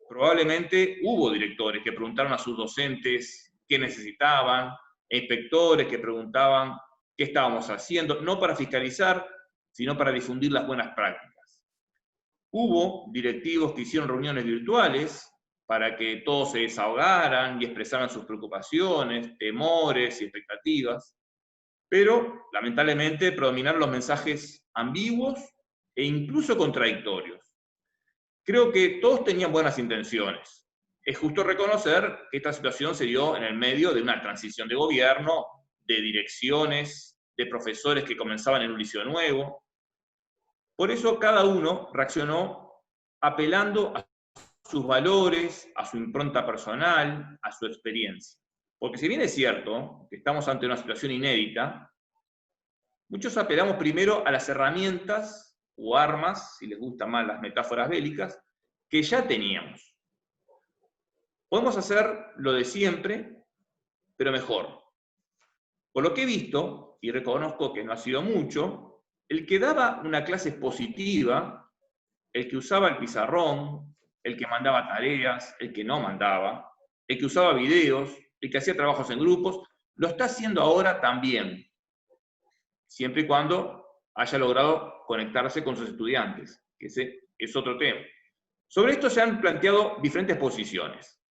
Probablemente hubo directores que preguntaron a sus docentes qué necesitaban, inspectores que preguntaban qué estábamos haciendo, no para fiscalizar, sino para difundir las buenas prácticas. Hubo directivos que hicieron reuniones virtuales para que todos se desahogaran y expresaran sus preocupaciones, temores y expectativas, pero lamentablemente predominaron los mensajes ambiguos e incluso contradictorios. Creo que todos tenían buenas intenciones. Es justo reconocer que esta situación se dio en el medio de una transición de gobierno, de direcciones, de profesores que comenzaban en un liceo nuevo. Por eso cada uno reaccionó apelando a sus valores, a su impronta personal, a su experiencia. Porque si bien es cierto que estamos ante una situación inédita, muchos apelamos primero a las herramientas o armas, si les gustan más las metáforas bélicas, que ya teníamos. Podemos hacer lo de siempre, pero mejor. Por lo que he visto, y reconozco que no ha sido mucho, el que daba una clase expositiva, el que usaba el pizarrón, el que mandaba tareas, el que no mandaba, el que usaba videos, el que hacía trabajos en grupos, lo está haciendo ahora también, siempre y cuando haya logrado conectarse con sus estudiantes, que ese es otro tema. Sobre esto se han planteado diferentes posiciones.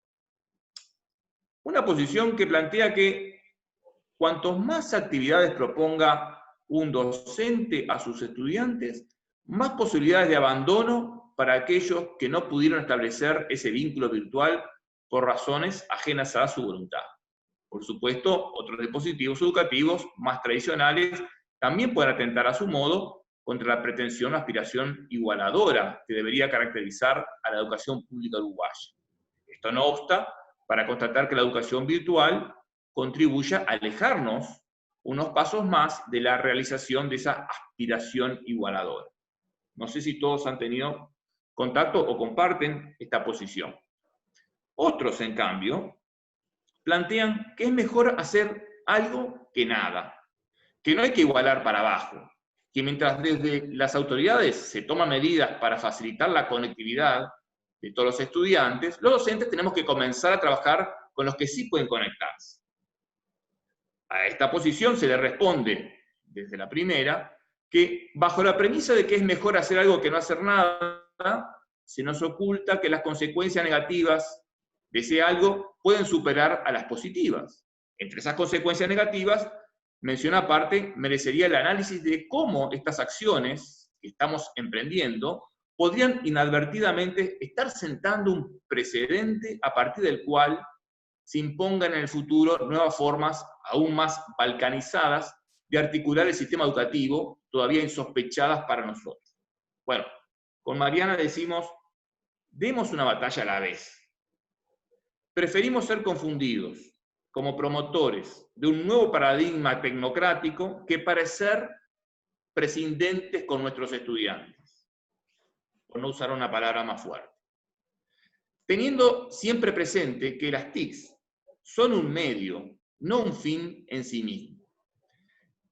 Una posición que plantea que cuantos más actividades proponga un docente a sus estudiantes, más posibilidades de abandono para aquellos que no pudieron establecer ese vínculo virtual por razones ajenas a su voluntad. Por supuesto, otros dispositivos educativos más tradicionales también pueden atentar a su modo contra la pretensión o aspiración igualadora que debería caracterizar a la educación pública uruguaya. Esto no obsta para constatar que la educación virtual contribuye a alejarnos unos pasos más de la realización de esa aspiración igualadora. No sé si todos han tenido contacto o comparten esta posición. Otros, en cambio, plantean que es mejor hacer algo que nada, que no hay que igualar para abajo, que mientras desde las autoridades se toman medidas para facilitar la conectividad de todos los estudiantes, los docentes tenemos que comenzar a trabajar con los que sí pueden conectarse. A esta posición se le responde, desde la primera, que bajo la premisa de que es mejor hacer algo que no hacer nada, se nos oculta que las consecuencias negativas de ese algo pueden superar a las positivas. Entre esas consecuencias negativas, mención aparte, merecería el análisis de cómo estas acciones que estamos emprendiendo podrían inadvertidamente estar sentando un precedente a partir del cual se impongan en el futuro nuevas formas aún más balcanizadas de articular el sistema educativo, todavía insospechadas para nosotros. Bueno, con Mariana decimos, demos una batalla a la vez. Preferimos ser confundidos como promotores de un nuevo paradigma tecnocrático que parecer prescindentes con nuestros estudiantes, por no usar una palabra más fuerte. Teniendo siempre presente que las TICs son un medio, no un fin en sí mismo.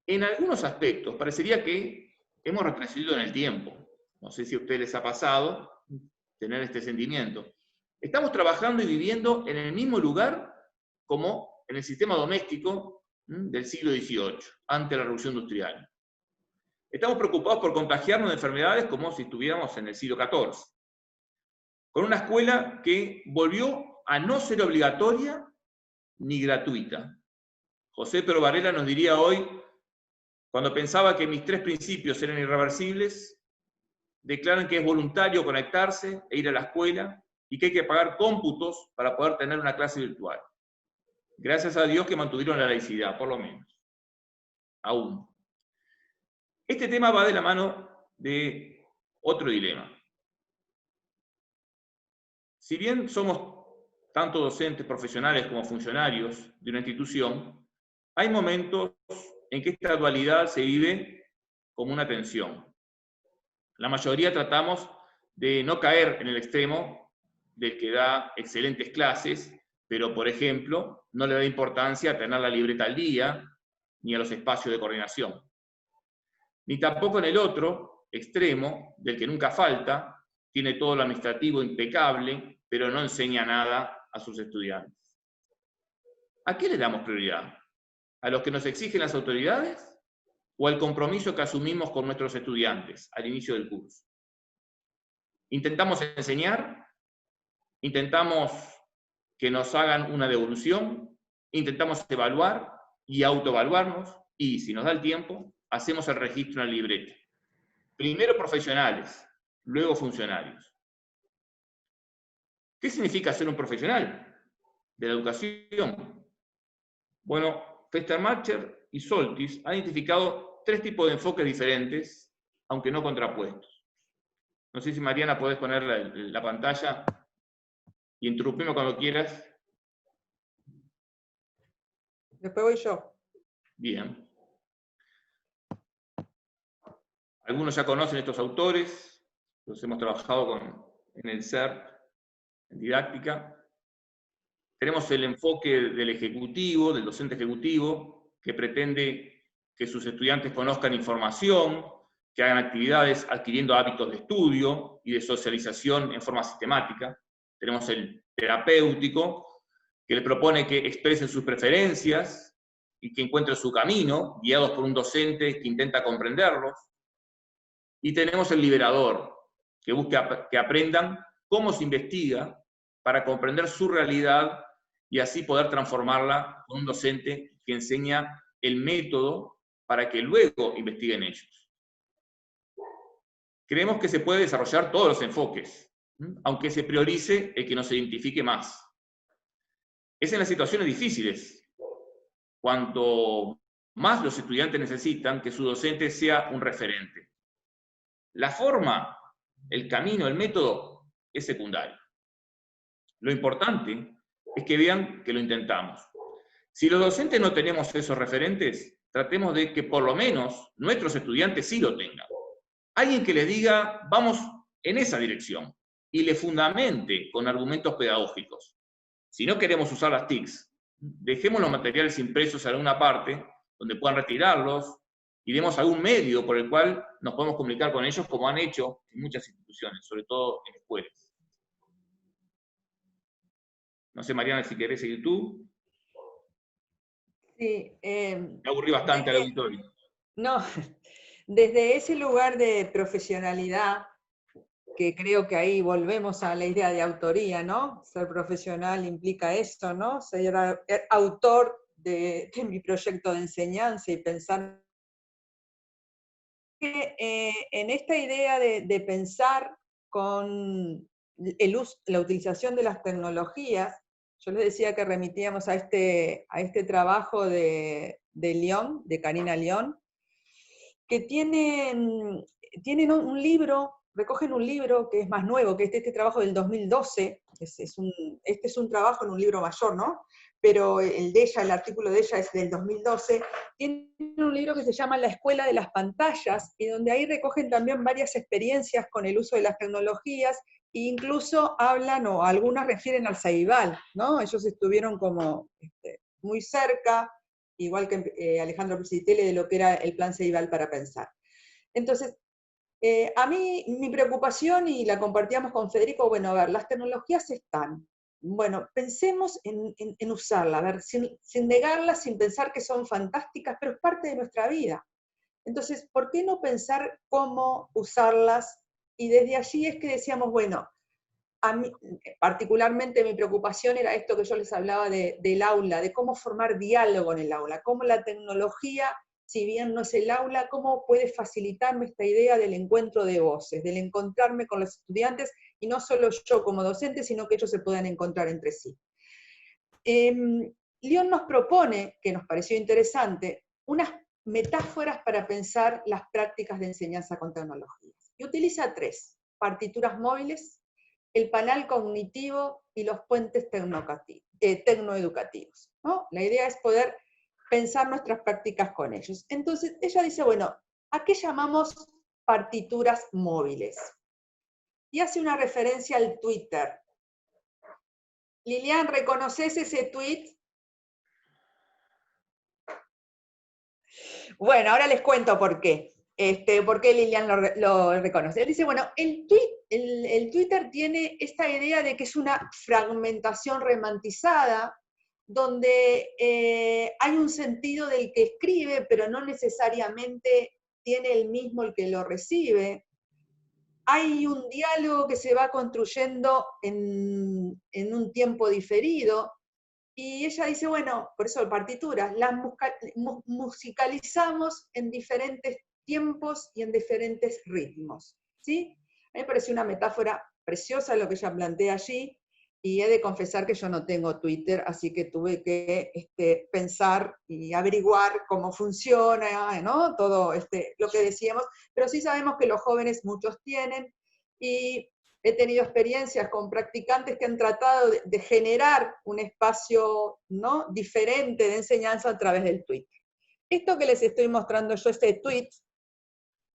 En algunos aspectos parecería que hemos retrocedido en el tiempo. No sé si a ustedes les ha pasado tener este sentimiento. Estamos trabajando y viviendo en el mismo lugar como en el sistema doméstico del siglo XVIII, ante la Revolución Industrial. Estamos preocupados por contagiarnos de enfermedades como si estuviéramos en el siglo XIV. Con una escuela que volvió a no ser obligatoria ni gratuita. José Pedro Varela nos diría hoy, cuando pensaba que mis 3 principios eran irreversibles, declaran que es voluntario conectarse e ir a la escuela y que hay que pagar cómputos para poder tener una clase virtual. Gracias a Dios que mantuvieron la laicidad, por lo menos. Aún. Este tema va de la mano de otro dilema. Si bien somos tanto docentes profesionales como funcionarios de una institución, hay momentos en que esta dualidad se vive como una tensión. La mayoría tratamos de no caer en el extremo del que da excelentes clases, pero, por ejemplo, no le da importancia a tener la libreta al día, ni a los espacios de coordinación. Ni tampoco en el otro extremo, del que nunca falta, tiene todo lo administrativo impecable, pero no enseña nada a sus estudiantes. ¿A qué le damos prioridad? ¿A los que nos exigen las autoridades? ¿O al compromiso que asumimos con nuestros estudiantes al inicio del curso? ¿Intentamos enseñar? ¿Intentamos que nos hagan una devolución? ¿Intentamos evaluar y autoevaluarnos? Y, si nos da el tiempo, hacemos el registro en la libreta. Primero profesionales, luego funcionarios. ¿Qué significa ser un profesional de la educación? Bueno, Festermacher y Soltis han identificado 3 tipos de enfoques diferentes aunque no contrapuestos. No sé si Mariana podés poner la pantalla y interrumpirme cuando quieras. Después voy yo. Bien. Algunos ya conocen estos autores, los hemos trabajado en el CERP, en didáctica. Tenemos el enfoque del ejecutivo, del docente ejecutivo, que pretende que sus estudiantes conozcan información, que hagan actividades adquiriendo hábitos de estudio y de socialización en forma sistemática. Tenemos el terapéutico, que le propone que expresen sus preferencias y que encuentren su camino, guiados por un docente que intenta comprenderlos. Y tenemos el liberador, que busca que aprendan cómo se investiga para comprender su realidad y así poder transformarla con un docente que enseña el método para que luego investiguen ellos. Creemos que se puede desarrollar todos los enfoques, aunque se priorice el que nos identifique más. Es en las situaciones difíciles, cuanto más los estudiantes necesitan que su docente sea un referente. La forma, el camino, el método es secundario. Lo importante es que vean que lo intentamos. Si los docentes no tenemos esos referentes, tratemos de que por lo menos nuestros estudiantes sí lo tengan. Alguien que les diga, vamos en esa dirección, y le fundamente con argumentos pedagógicos. Si no queremos usar las TICs, dejemos los materiales impresos en alguna parte, donde puedan retirarlos, y demos algún medio por el cual nos podemos comunicar con ellos, como han hecho en muchas instituciones, sobre todo en escuelas. No sé, Mariana, si querés seguir tú. Sí, Me aburrí bastante al auditorio. No, desde ese lugar de profesionalidad, que creo que ahí volvemos a la idea de autoría, ¿no? Ser profesional implica eso, ¿no? Ser autor de mi proyecto de enseñanza y pensar que en esta idea de pensar con la utilización de las tecnologías, yo les decía que remitíamos a este trabajo de Lyon, de Karina Lyon, que tienen un libro, recogen un libro que es más nuevo, que este trabajo del 2012, este es un trabajo en un libro mayor, ¿no? Pero el de ella, el artículo de ella es del 2012, tiene un libro que se llama La Escuela de las Pantallas, y donde ahí recogen también varias experiencias con el uso de las tecnologías, e incluso hablan, o algunas refieren al Ceibal, ¿no? Ellos estuvieron como muy cerca, igual que Alejandro Pesitelli, de lo que era el plan Ceibal para pensar. Entonces, a mí, mi preocupación, y la compartíamos con Federico, bueno, a ver, las tecnologías están, bueno, pensemos en usarlas, a ver, sin negarlas, sin pensar que son fantásticas, pero es parte de nuestra vida. Entonces, ¿por qué no pensar cómo usarlas? Y desde allí es que decíamos, bueno, a mí, particularmente mi preocupación era esto que yo les hablaba del aula, de cómo formar diálogo en el aula, cómo la tecnología, si bien no es el aula, cómo puede facilitarme esta idea del encuentro de voces, del encontrarme con los estudiantes, y no solo yo como docente, sino que ellos se puedan encontrar entre sí. Lyon nos propone, que nos pareció interesante, unas metáforas para pensar las prácticas de enseñanza con tecnologías. Y utiliza 3: partituras móviles, el panel cognitivo y los puentes tecnoeducativos, ¿no? La idea es poder pensar nuestras prácticas con ellos. Entonces, ella dice, bueno, ¿a qué llamamos partituras móviles? Y hace una referencia al Twitter. Lilian, ¿reconoces ese tweet? Bueno, ahora les cuento por qué. ¿Por qué Lilian lo reconoce? Él dice, bueno, el Twitter tiene esta idea de que es una fragmentación romantizada, donde hay un sentido del que escribe, pero no necesariamente tiene el mismo el que lo recibe. Hay un diálogo que se va construyendo en un tiempo diferido. Y ella dice, bueno, por eso partituras, las musicalizamos en diferentes tiempos y en diferentes ritmos, ¿sí? A mí me pareció una metáfora preciosa lo que ella plantea allí, y he de confesar que yo no tengo Twitter, así que tuve que pensar y averiguar cómo funciona, ¿no? Todo lo que decíamos, pero sí sabemos que los jóvenes muchos tienen, y he tenido experiencias con practicantes que han tratado de generar un espacio, ¿no?, diferente de enseñanza a través del Twitter. Esto que les estoy mostrando yo, este tweet,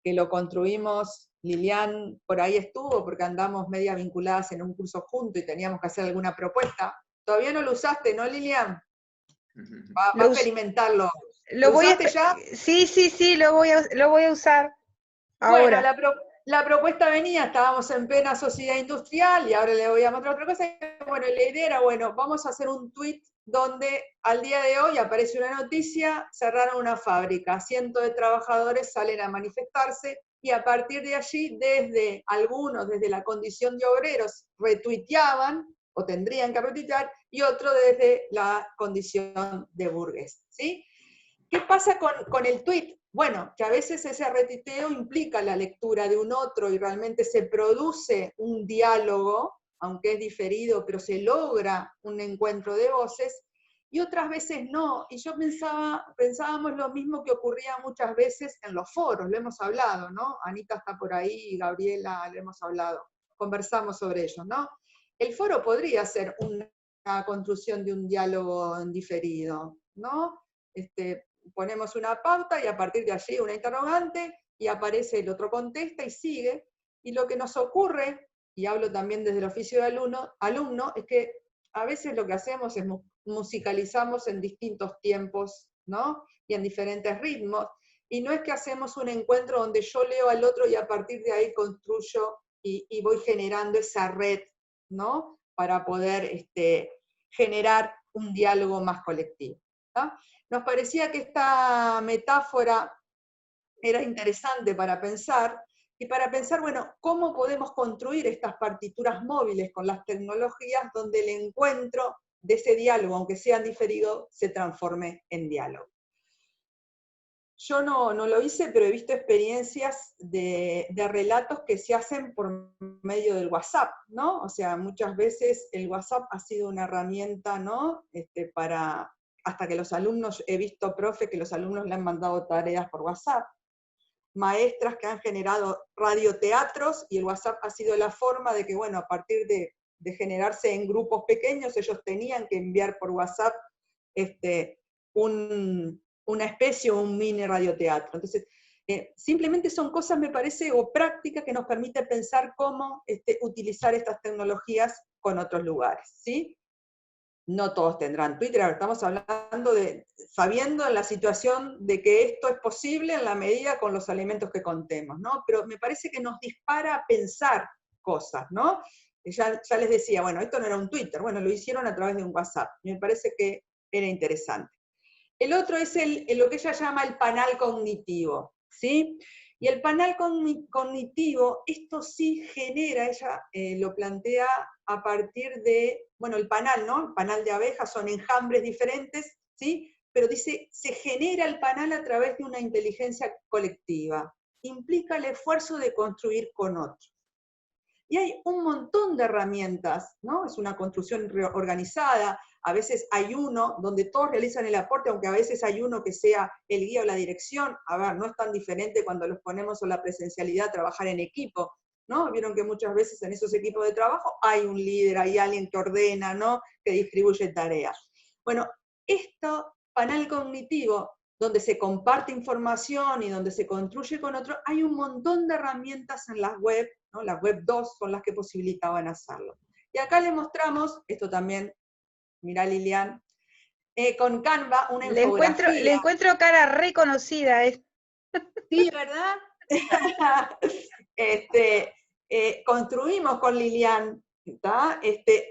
que lo construimos, Lilian por ahí estuvo, porque andamos media vinculadas en un curso juntos y teníamos que hacer alguna propuesta. Todavía no lo usaste, ¿no, Lilian? Va a experimentarlo. ¿Lo usaste ya? Sí, lo voy a usar ahora. Bueno, la propuesta venía, estábamos en plena sociedad industrial, y ahora le voy a mostrar otra cosa. Bueno, la idea era, bueno, vamos a hacer un tweet donde al día de hoy aparece una noticia: cerraron una fábrica, cientos de trabajadores salen a manifestarse, y a partir de allí, algunos desde la condición de obreros retuiteaban, o tendrían que retuitear, y otros desde la condición de burgués, ¿sí? ¿Qué pasa con el tweet? Bueno, que a veces ese retuiteo implica la lectura de un otro y realmente se produce un diálogo, aunque es diferido, pero se logra un encuentro de voces, y otras veces no. Y yo pensábamos lo mismo que ocurría muchas veces en los foros, lo hemos hablado, ¿no? Anita está por ahí, Gabriela, lo hemos hablado, conversamos sobre ello, ¿no? El foro podría ser una construcción de un diálogo en diferido, ¿no? Ponemos una pauta y a partir de allí una interrogante, y aparece el otro, contesta y sigue. Y lo que nos ocurre, y hablo también desde el oficio de alumno, es que a veces lo que hacemos es musicalizamos en distintos tiempos, ¿no? Y en diferentes ritmos, y no es que hacemos un encuentro donde yo leo al otro y a partir de ahí construyo y voy generando esa red, ¿no? Para poder generar un diálogo más colectivo, ¿no? Nos parecía que esta metáfora era interesante para pensar, bueno, cómo podemos construir estas partituras móviles con las tecnologías donde el encuentro de ese diálogo, aunque sea diferido, se transforme en diálogo. Yo no lo hice, pero he visto experiencias de relatos que se hacen por medio del WhatsApp, ¿no? O sea, muchas veces el WhatsApp ha sido una herramienta, ¿no? Hasta que los alumnos, he visto profe que los alumnos le han mandado tareas por WhatsApp, maestras que han generado radioteatros, y el WhatsApp ha sido la forma de que, bueno, a partir de generarse en grupos pequeños, ellos tenían que enviar por WhatsApp una especie o un mini radioteatro. Entonces, simplemente son cosas, me parece, o prácticas que nos permiten pensar cómo utilizar estas tecnologías con otros lugares, ¿sí? No todos tendrán Twitter, ahora estamos hablando sabiendo en la situación de que esto es posible en la medida con los elementos que contemos, ¿no? Pero me parece que nos dispara a pensar cosas, ¿no? Ya les decía, bueno, esto no era un Twitter, bueno, lo hicieron a través de un WhatsApp, y me parece que era interesante. El otro es lo que ella llama el panal cognitivo, ¿sí? Y el panal cognitivo, esto sí genera, ella lo plantea a partir de, bueno, el panal, ¿no? El panal de abejas son enjambres diferentes, ¿sí? Pero dice, se genera el panal a través de una inteligencia colectiva. Implica el esfuerzo de construir con otros. Y hay un montón de herramientas, ¿no? Es una construcción organizada, a veces hay uno donde todos realizan el aporte, aunque a veces hay uno que sea el guía o la dirección. A ver, no es tan diferente cuando los ponemos en la presencialidad a trabajar en equipo, ¿no? Vieron que muchas veces en esos equipos de trabajo hay un líder, hay alguien que ordena, ¿no? Que distribuye tareas. Bueno, esto, panel cognitivo, donde se comparte información y donde se construye con otro, hay un montón de herramientas en las web, ¿no? Las web 2 son las que posibilitaban hacerlo. Y acá le mostramos, esto también, mirá Lilian, con Canva, una infografía. Le encuentro cara reconocida. Sí, ¿verdad? Construimos con Lilian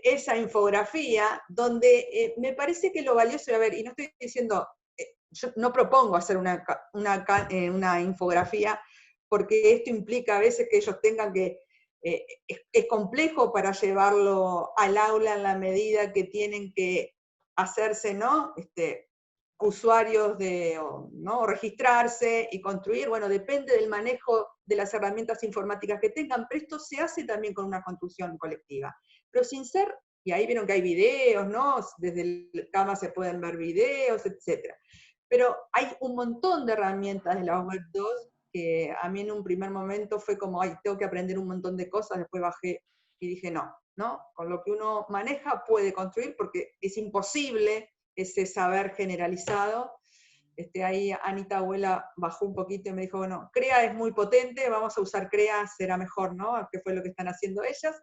esa infografía, donde me parece que lo valioso, a ver, y no estoy diciendo, yo no propongo hacer una infografía, porque esto implica a veces que ellos tengan que, es complejo para llevarlo al aula en la medida que tienen que hacerse, ¿no? Usuarios ¿no? Registrarse y construir, bueno, depende del manejo de las herramientas informáticas que tengan, pero esto se hace también con una construcción colectiva. Pero sin ser Y ahí vieron que hay videos, ¿no? Desde el cama se pueden ver videos, etc. Pero hay un montón de herramientas de la web 2 que a mí en un primer momento fue como, ay, tengo que aprender un montón de cosas, después bajé y dije, no, con lo que uno maneja puede construir, porque es imposible ese saber generalizado. Ahí Anita Abuela bajó un poquito y me dijo, bueno, CREA es muy potente, vamos a usar CREA, será mejor, ¿no? Que fue lo que están haciendo ellas,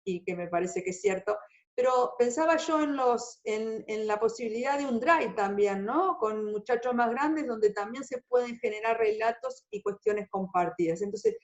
y que me parece que es cierto. Pero pensaba yo en la posibilidad de un Drive también, ¿no? Con muchachos más grandes, donde también se pueden generar relatos y cuestiones compartidas. Entonces,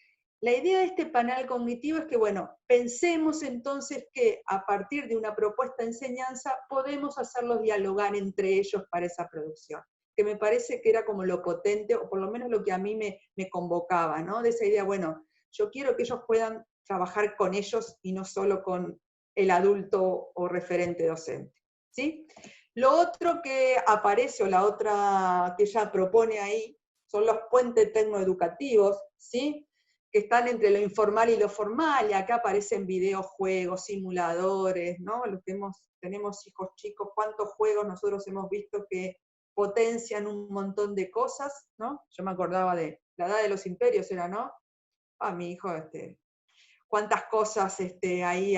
la idea de este panel cognitivo es que, bueno, pensemos entonces que a partir de una propuesta de enseñanza podemos hacerlos dialogar entre ellos para esa producción, que me parece que era como lo potente, o por lo menos lo que a mí me convocaba, ¿no? De esa idea, bueno, yo quiero que ellos puedan trabajar con ellos y no solo con el adulto o referente docente, ¿sí? Lo otro que aparece, o la otra que ella propone ahí, son los puentes tecnoeducativos, ¿sí? Que están entre lo informal y lo formal, y acá aparecen videojuegos, simuladores, ¿no? Los que tenemos hijos chicos, cuántos juegos nosotros hemos visto que potencian un montón de cosas, ¿no? Yo me acordaba de La Edad de los Imperios, era, ¿no? Mi hijo, cuántas cosas ahí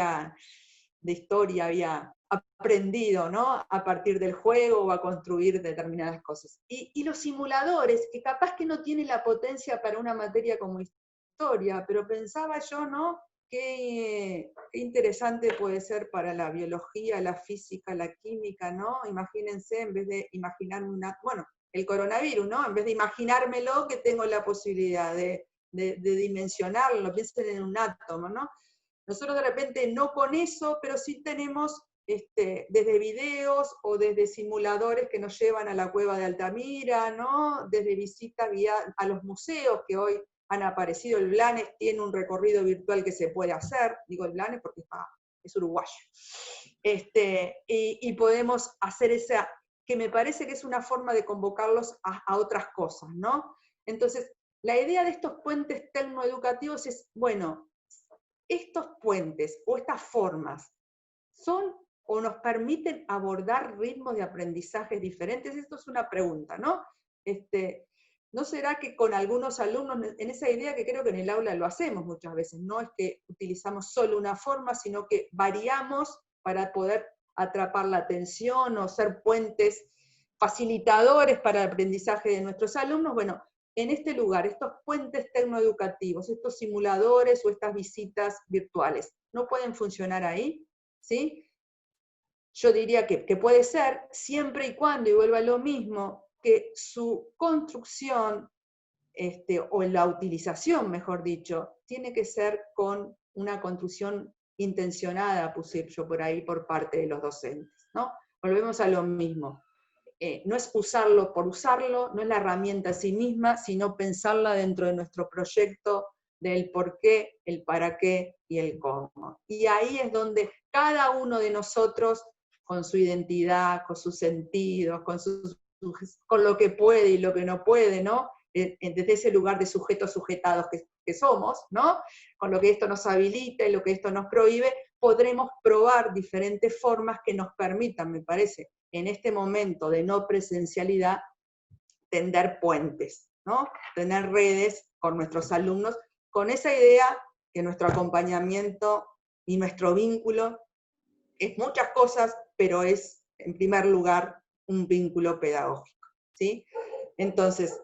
de historia había aprendido, ¿no? A partir del juego o a construir determinadas cosas. Y los simuladores, que capaz que no tienen la potencia para una materia como historia, pero pensaba yo, ¿no? Qué interesante puede ser para la biología, la física, la química, ¿no? Imagínense, en vez de imaginar el coronavirus, ¿no? En vez de imaginármelo, que tengo la posibilidad de dimensionarlo, piensen en un átomo, ¿no? Nosotros de repente no con eso, pero sí tenemos desde videos o desde simuladores que nos llevan a la cueva de Altamira, ¿no? Desde visitas a los museos que hoy han aparecido. El Blanes tiene un recorrido virtual que se puede hacer, digo el Blanes porque es uruguayo. Y podemos hacer esa, que me parece que es una forma de convocarlos a otras cosas, ¿no? Entonces, la idea de estos puentes tecnoeducativos es, bueno, estos puentes o estas formas son o nos permiten abordar ritmos de aprendizaje diferentes. Esto es una pregunta, ¿no? ¿No será que con algunos alumnos, en esa idea que creo que en el aula lo hacemos muchas veces, no es que utilizamos solo una forma, sino que variamos para poder atrapar la atención o ser puentes facilitadores para el aprendizaje de nuestros alumnos? Bueno, en este lugar, estos puentes tecnoeducativos, estos simuladores o estas visitas virtuales, ¿no pueden funcionar ahí? ¿Sí? Yo diría que puede ser, siempre y cuando, y vuelva a lo mismo, que su construcción, o la utilización, mejor dicho, tiene que ser con una construcción intencionada, puse yo por ahí, por parte de los docentes, ¿no? Volvemos a lo mismo. No es usarlo por usarlo, no es la herramienta en sí misma, sino pensarla dentro de nuestro proyecto del por qué, el para qué y el cómo. Y ahí es donde cada uno de nosotros, con su identidad, con sus sentidos, con lo que puede y lo que no puede, ¿no? Desde ese lugar de sujetos sujetados que somos, ¿no? Con lo que esto nos habilita y lo que esto nos prohíbe, podremos probar diferentes formas que nos permitan, me parece, en este momento de no presencialidad, tender puentes, ¿no? Tener redes con nuestros alumnos, con esa idea que nuestro acompañamiento y nuestro vínculo es muchas cosas, pero es, en primer lugar, un vínculo pedagógico, ¿sí? Entonces,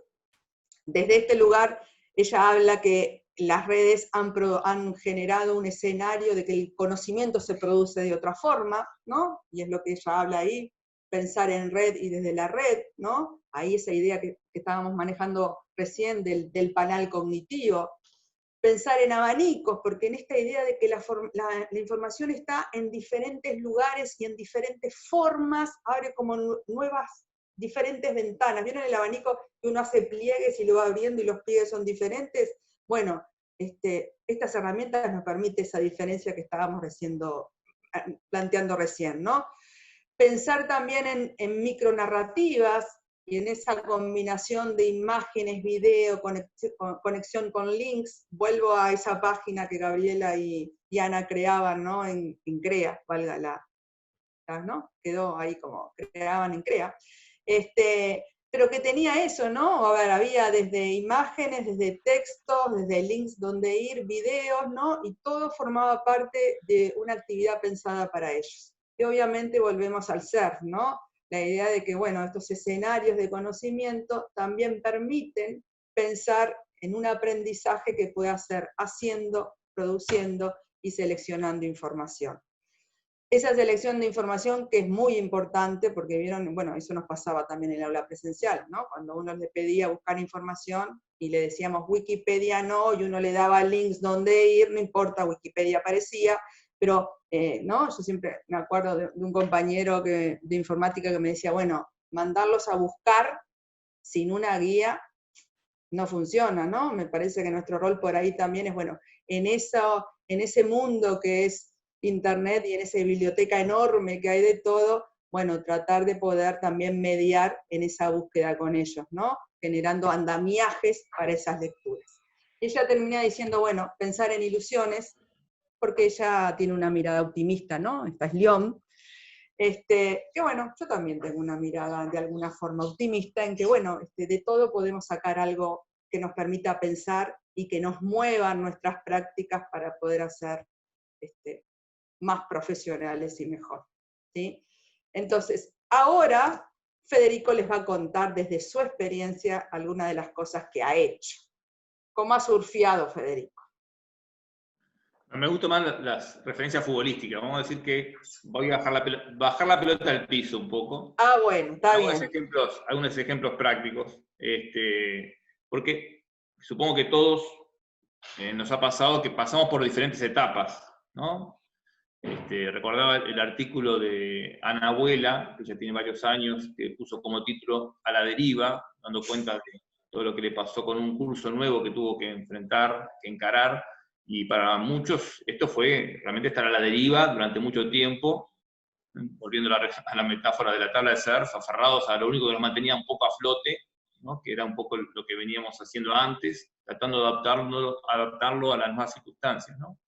desde este lugar, ella habla que las redes han generado un escenario de que el conocimiento se produce de otra forma, ¿no? Y es lo que ella habla ahí, pensar en red y desde la red, ¿no? Ahí esa idea que estábamos manejando recién del panel cognitivo. Pensar en abanicos, porque en esta idea de que la información está en diferentes lugares y en diferentes formas, abre como nuevas, diferentes ventanas. ¿Vieron el abanico que uno hace pliegues y lo va abriendo y los pliegues son diferentes? Bueno, estas herramientas nos permiten esa diferencia que estábamos planteando recién, ¿no? Pensar también en micronarrativas, y en esa combinación de imágenes, video, conexión con links. Vuelvo a esa página que Gabriela y Ana creaban, ¿no? En CREA, valga ¿no? Quedó ahí como creaban en CREA. Pero que tenía eso, ¿no? A ver, había desde imágenes, desde textos, desde links donde ir, videos, ¿no? Y todo formaba parte de una actividad pensada para ellos. Y obviamente volvemos al ser, ¿no? La idea de que, bueno, estos escenarios de conocimiento también permiten pensar en un aprendizaje que pueda ser haciendo, produciendo y seleccionando información. Esa selección de información que es muy importante, porque vieron, bueno, eso nos pasaba también en el aula presencial, ¿no? Cuando uno le pedía buscar información y le decíamos Wikipedia no, y uno le daba links donde ir, no importa, Wikipedia aparecía, pero, ¿no? Yo siempre me acuerdo de un compañero de informática que me decía, bueno, mandarlos a buscar sin una guía no funciona, ¿no? Me parece que nuestro rol por ahí también es, bueno, en ese mundo que es Internet y en esa biblioteca enorme que hay de todo, bueno, tratar de poder también mediar en esa búsqueda con ellos, ¿no? Generando andamiajes para esas lecturas. Ella termina diciendo, bueno, pensar en ilusiones, porque ella tiene una mirada optimista, ¿no? Esta es Lyon. Que bueno, yo también tengo una mirada de alguna forma optimista en que, bueno, de todo podemos sacar algo que nos permita pensar y que nos muevan nuestras prácticas para poder hacer más profesionales y mejor, ¿sí? Entonces, ahora Federico les va a contar desde su experiencia algunas de las cosas que ha hecho. ¿Cómo ha surfeado Federico? Me gustan más las referencias futbolísticas. Vamos a decir que voy a bajar la pelota al piso un poco. Ah, bueno, está bien. Algunos ejemplos prácticos. Porque supongo que todos nos ha pasado que pasamos por diferentes etapas, ¿no? Recordaba el artículo de Ana Abuela, que ya tiene varios años, que puso como título A la deriva, dando cuenta de todo lo que le pasó con un curso nuevo que tuvo que enfrentar, que encarar, y para muchos esto fue realmente estar a la deriva durante mucho tiempo, volviendo a la metáfora de la tabla de surf, aferrados a lo único que nos mantenía un poco a flote, ¿no? Que era un poco lo que veníamos haciendo antes, tratando de adaptarlo a las nuevas circunstancias, ¿no?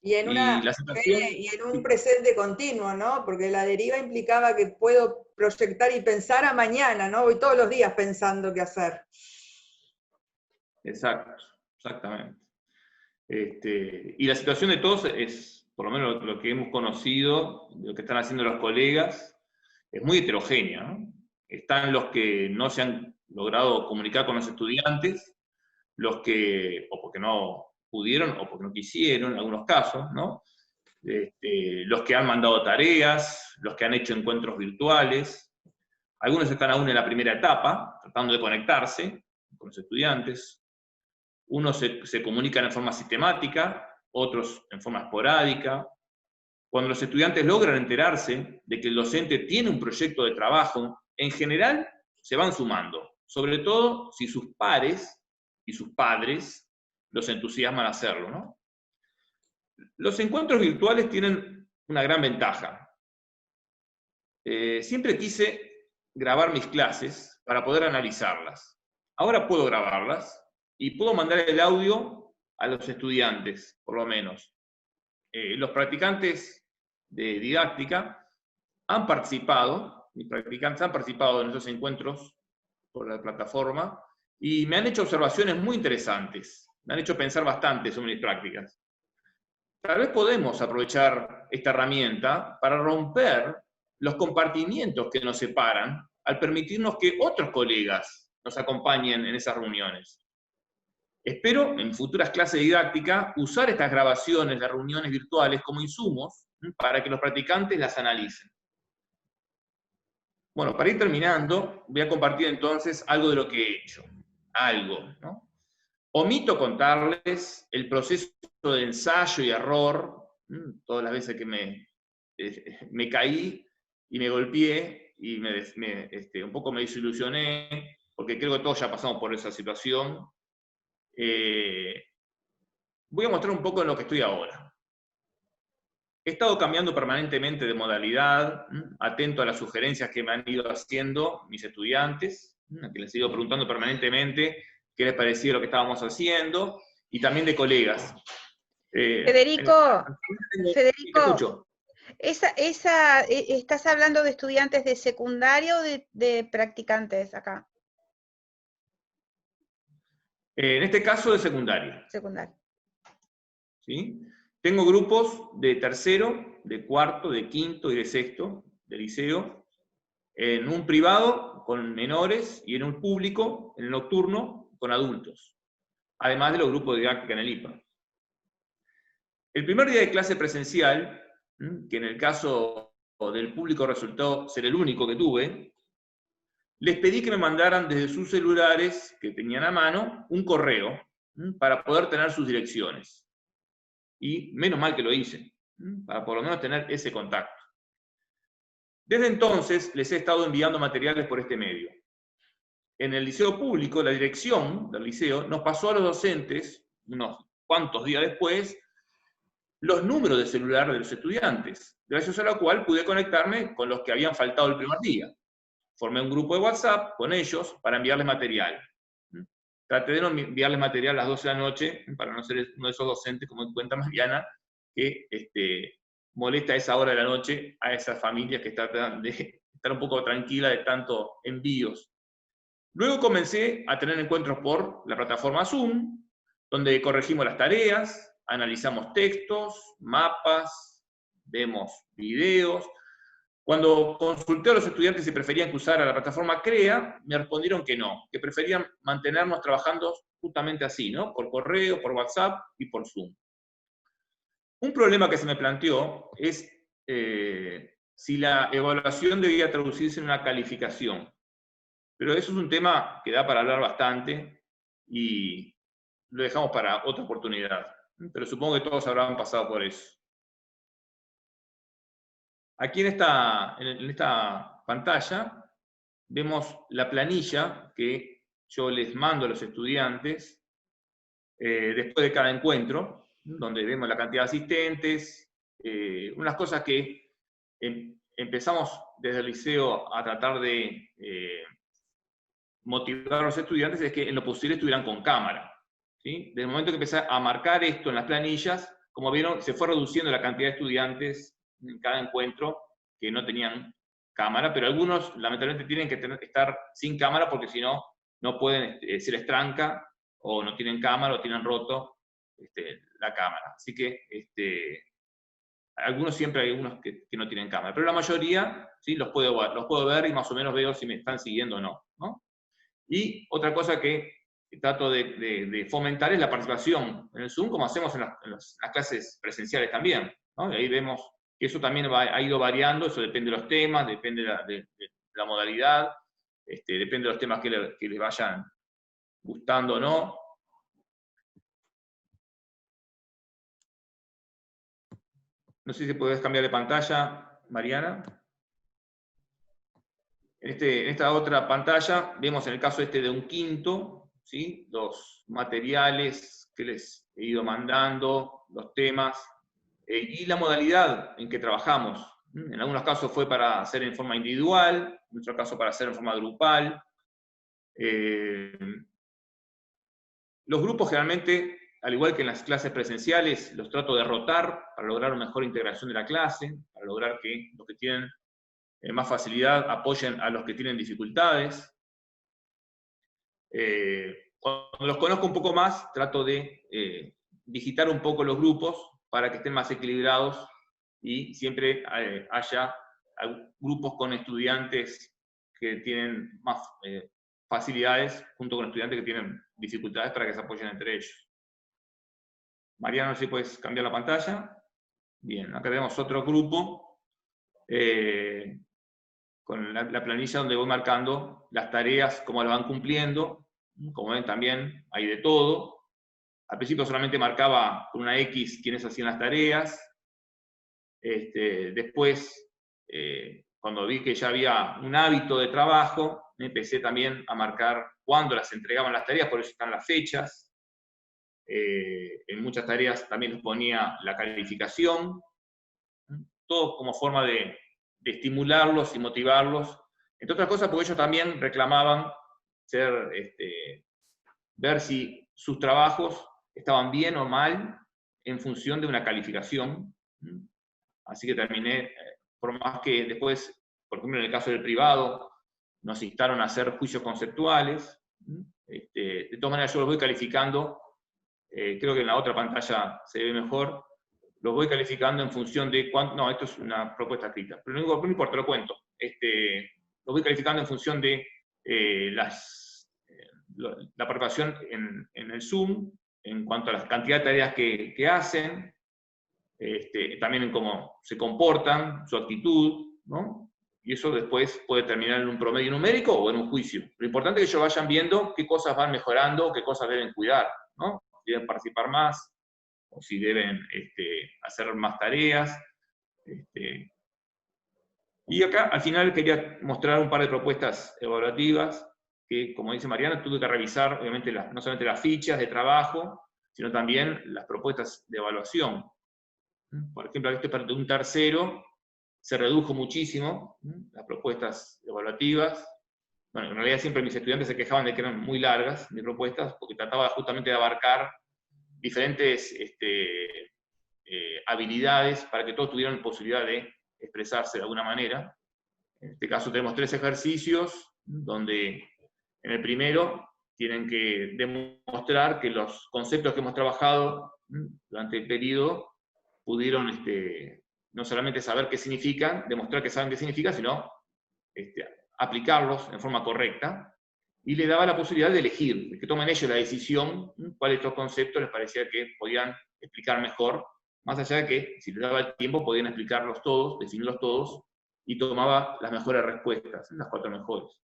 Y en un presente continuo, ¿no? Porque la deriva implicaba que puedo proyectar y pensar a mañana, ¿no? Voy todos los días pensando qué hacer. Exactamente. Y la situación de todos es, por lo menos lo que hemos conocido, lo que están haciendo los colegas, es muy heterogénea, ¿no? Están los que no se han logrado comunicar con los estudiantes, los que, o porque no pudieron, o porque no quisieron, en algunos casos, ¿no? Los que han mandado tareas, los que han hecho encuentros virtuales. Algunos están aún en la primera etapa, tratando de conectarse con los estudiantes. Unos se comunican en forma sistemática, otros en forma esporádica. Cuando los estudiantes logran enterarse de que el docente tiene un proyecto de trabajo, en general se van sumando, sobre todo si sus pares y sus padres los entusiasman a hacerlo, ¿no? Los encuentros virtuales tienen una gran ventaja. Siempre quise grabar mis clases para poder analizarlas. Ahora puedo grabarlas y puedo mandar el audio a los estudiantes, por lo menos. Los practicantes de didáctica han participado, mis practicantes han participado en esos encuentros por la plataforma y me han hecho observaciones muy interesantes, me han hecho pensar bastante sobre mis prácticas. Tal vez podemos aprovechar esta herramienta para romper los compartimientos que nos separan al permitirnos que otros colegas nos acompañen en esas reuniones. Espero, en futuras clases de didáctica, usar estas grabaciones de reuniones virtuales como insumos para que los practicantes las analicen. Bueno, para ir terminando, voy a compartir entonces algo de lo que he hecho. Algo, ¿no? Omito contarles el proceso de ensayo y error, todas las veces que me caí y me golpeé y un poco me desilusioné, porque creo que todos ya pasamos por esa situación. Voy a mostrar un poco en lo que estoy ahora. He estado cambiando permanentemente de modalidad, atento a las sugerencias que me han ido haciendo mis estudiantes, que les he ido preguntando permanentemente qué les parecía lo que estábamos haciendo, y también de colegas. Federico, escucho. ¿Estás hablando de estudiantes de secundaria o de practicantes acá? En este caso de secundaria. Secundaria. ¿Sí? Tengo grupos de tercero, de cuarto, de quinto y de sexto, de liceo, en un privado con menores y en un público, en el nocturno, con adultos, además de los grupos de didáctica en el IPA. El primer día de clase presencial, que en el caso del público resultó ser el único que tuve, les pedí que me mandaran desde sus celulares, que tenían a mano, un correo para poder tener sus direcciones. Y menos mal que lo hice, para por lo menos tener ese contacto. Desde entonces les he estado enviando materiales por este medio. En el liceo público, la dirección del liceo nos pasó a los docentes, unos cuantos días después, los números de celular de los estudiantes, gracias a lo cual pude conectarme con los que habían faltado el primer día. Formé un grupo de WhatsApp con ellos para enviarles material. Traté de no enviarles material a las 12 de la noche, para no ser uno de esos docentes, como cuenta Mariana, que molesta a esa hora de la noche a esas familias que tratan de estar un poco tranquilas de tanto envíos. Luego comencé a tener encuentros por la plataforma Zoom, donde corregimos las tareas, analizamos textos, mapas, vemos videos. Cuando consulté a los estudiantes si preferían que usara la plataforma CREA, me respondieron que no, que preferían mantenernos trabajando justamente así, ¿no? Por correo, por WhatsApp y por Zoom. Un problema que se me planteó es si la evaluación debía traducirse en una calificación. Pero eso es un tema que da para hablar bastante y lo dejamos para otra oportunidad. Pero supongo que todos habrán pasado por eso. Aquí en esta pantalla vemos la planilla que yo les mando a los estudiantes después de cada encuentro, donde vemos la cantidad de asistentes, unas cosas que empezamos desde el liceo a tratar de motivar a los estudiantes, es que en lo posible estuvieran con cámara. ¿Sí? Desde el momento que empecé a marcar esto en las planillas, como vieron, se fue reduciendo la cantidad de estudiantes en cada encuentro que no tenían cámara, pero algunos lamentablemente tienen que estar sin cámara porque si no, no pueden, se les tranca, o no tienen cámara, o tienen roto la cámara. Así que algunos siempre hay algunos que no tienen cámara, pero la mayoría ¿sí? los puedo ver y más o menos veo si me están siguiendo o no, ¿no? Y otra cosa que trato de fomentar es la participación en el Zoom, como hacemos en las clases presenciales también, ¿no? Y ahí vemos que eso también ha ido variando, eso depende de los temas, depende de la modalidad, depende de los temas que les vayan gustando o no. No sé si podés cambiar de pantalla, Mariana. En esta otra pantalla vemos en el caso de un quinto, ¿sí? Los materiales que les he ido mandando, los temas, y la modalidad en que trabajamos. En algunos casos fue para hacer en forma individual, en otro caso para hacer en forma grupal. Los grupos generalmente, al igual que en las clases presenciales, los trato de rotar para lograr una mejor integración de la clase, para lograr que los que tienen más facilidad apoyen a los que tienen dificultades. Cuando los conozco un poco más, trato de digitar un poco los grupos para que estén más equilibrados y siempre haya grupos con estudiantes que tienen más facilidades junto con estudiantes que tienen dificultades para que se apoyen entre ellos. Mariano, no sé si puedes cambiar la pantalla. Bien, acá tenemos otro grupo con la planilla donde voy marcando las tareas, cómo las van cumpliendo. Como ven también hay de todo. Al principio solamente marcaba con una X quiénes hacían las tareas. Después, cuando vi que ya había un hábito de trabajo, empecé también a marcar cuándo las entregaban las tareas, por eso están las fechas. En muchas tareas también les ponía la calificación. Todo como forma de estimularlos y motivarlos. Entre otras cosas, porque ellos también reclamaban ver si sus trabajos estaban bien o mal en función de una calificación. así que terminé, por más que después, por ejemplo, en el caso del privado, nos instaron a hacer juicios conceptuales. De todas maneras, yo los voy calificando, creo que en la otra pantalla se ve mejor, los voy calificando en función de cuánto, no, esto es una propuesta escrita, pero no importa, lo cuento. Los voy calificando en función de la participación en el Zoom, en cuanto a la cantidad de tareas que hacen, también en cómo se comportan, su actitud, ¿no? Y eso después puede terminar en un promedio numérico o en un juicio. Lo importante es que ellos vayan viendo qué cosas van mejorando, qué cosas deben cuidar, ¿no? Si deben participar más, o si deben hacer más tareas. Y acá, al final, quería mostrar un par de propuestas evaluativas, que, como dice Mariana, tuve que revisar, obviamente, no solamente las fichas de trabajo, sino también las propuestas de evaluación. Por ejemplo, de un tercero se redujo muchísimo las propuestas evaluativas. Bueno, en realidad siempre mis estudiantes se quejaban de que eran muy largas mis propuestas, porque trataba justamente de abarcar diferentes habilidades para que todos tuvieran posibilidad de expresarse de alguna manera. En este caso tenemos 3 ejercicios, donde en el primero tienen que demostrar que los conceptos que hemos trabajado durante el periodo pudieron no solamente saber qué significan, demostrar que saben qué significa, sino aplicarlos en forma correcta, y le daba la posibilidad de elegir, de que tomen ellos la decisión cuáles de estos conceptos les parecía que podían explicar mejor, más allá de que, si les daba el tiempo, podían explicarlos todos, definirlos todos, y tomaba las mejores respuestas, las 4 mejores.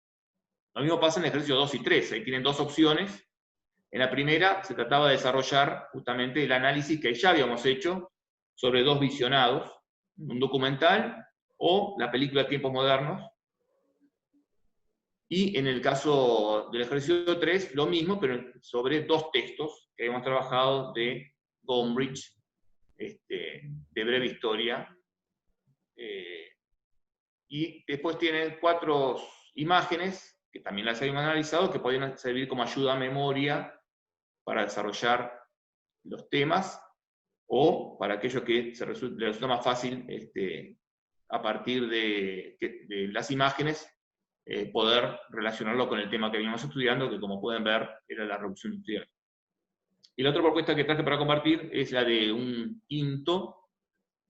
Lo mismo pasa en el ejercicio 2 y 3, ahí tienen 2 opciones. En la primera se trataba de desarrollar justamente el análisis que ya habíamos hecho sobre 2 visionados, un documental o la película Tiempos Modernos. Y en el caso del ejercicio 3, lo mismo, pero sobre 2 textos que habíamos trabajado de Gombrich, de breve historia. Y después tiene 4 imágenes, que también las habíamos analizado, que podían servir como ayuda a memoria para desarrollar los temas, o para aquellos que les resulta más fácil, a partir de las imágenes, poder relacionarlo con el tema que veníamos estudiando, que como pueden ver era la reducción industrial. Y la otra propuesta que traje para compartir es la de un quinto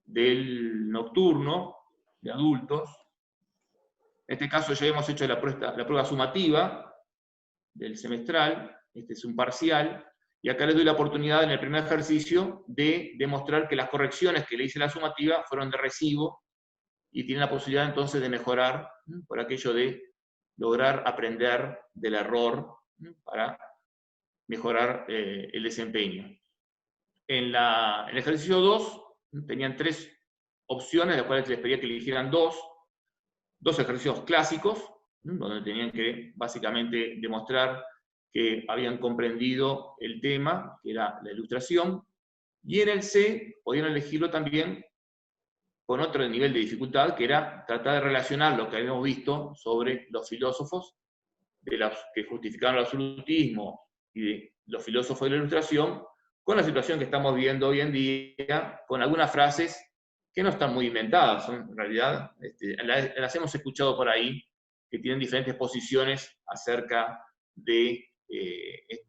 del nocturno, de adultos. En este caso ya hemos hecho la prueba sumativa del semestral, este es un parcial, y acá les doy la oportunidad en el primer ejercicio de demostrar que las correcciones que le hice la sumativa fueron de recibo, y tienen la posibilidad entonces de mejorar por aquello de lograr aprender del error para mejorar el desempeño. En el ejercicio 2 tenían 3 opciones, de las cuales les pedía que eligieran 2 ejercicios clásicos, donde tenían que básicamente demostrar que habían comprendido el tema, que era la ilustración, y en el C podían elegirlo también con otro nivel de dificultad, que era tratar de relacionar lo que habíamos visto sobre los filósofos, de los que justificaban el absolutismo y de los filósofos de la ilustración, con la situación que estamos viendo hoy en día, con algunas frases que no están muy inventadas, son, en realidad las hemos escuchado por ahí, que tienen diferentes posiciones acerca de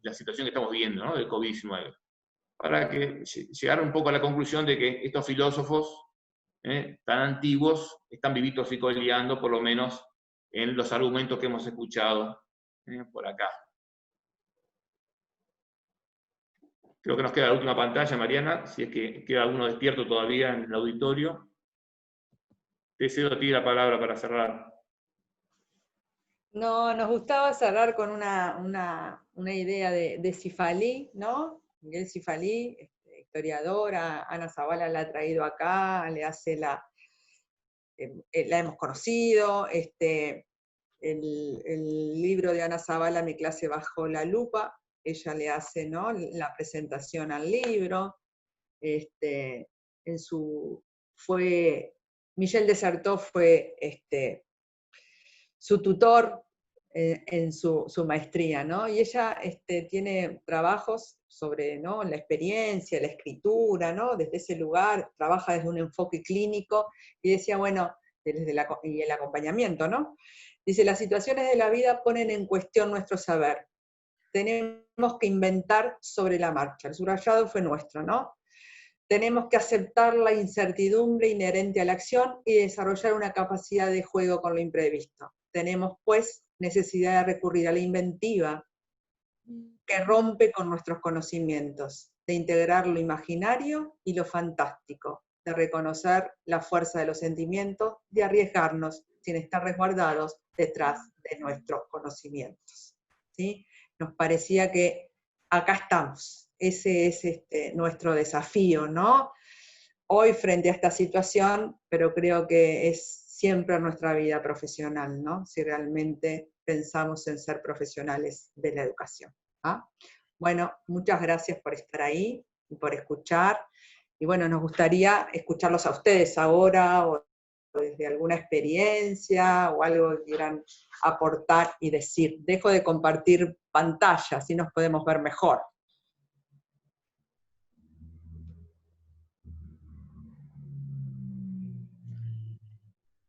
la situación que estamos viendo, ¿no?, del COVID-19. Para que llegar un poco a la conclusión de que estos filósofos tan antiguos están vivitos y coleando, por lo menos en los argumentos que hemos escuchado por acá. Creo que nos queda la última pantalla, Mariana, si es que queda alguno despierto todavía en el auditorio. Te cedo a ti la palabra para cerrar. No, nos gustaba cerrar con una idea de Cifalí, ¿no? Miguel Cifalí, historiadora, Ana Zavala la ha traído acá, la hemos conocido, el libro de Ana Zavala, Mi clase bajo la lupa, ella le hace, ¿no?, la presentación al libro, Michel Desartó fue su tutor en su maestría, ¿no? Y ella tiene trabajos sobre, ¿no?, la experiencia, la escritura, ¿no?, desde ese lugar, trabaja desde un enfoque clínico, y decía, bueno, y el acompañamiento, ¿no? Dice, las situaciones de la vida ponen en cuestión nuestro saber. Tenemos que inventar sobre la marcha. El subrayado fue nuestro, ¿no? Tenemos que aceptar la incertidumbre inherente a la acción y desarrollar una capacidad de juego con lo imprevisto. Tenemos, pues, necesidad de recurrir a la inventiva que rompe con nuestros conocimientos, de integrar lo imaginario y lo fantástico, de reconocer la fuerza de los sentimientos, de arriesgarnos sin estar resguardados detrás de nuestros conocimientos. ¿Sí? Nos parecía que acá estamos. Ese es nuestro desafío, ¿no? Hoy frente a esta situación, pero creo que es siempre nuestra vida profesional, ¿no? Si realmente pensamos en ser profesionales de la educación. ¿Ah? Bueno, muchas gracias por estar ahí y por escuchar. Y bueno, nos gustaría escucharlos a ustedes ahora, o desde alguna experiencia, o algo que quieran aportar y decir. Dejo de compartir pantalla, así nos podemos ver mejor.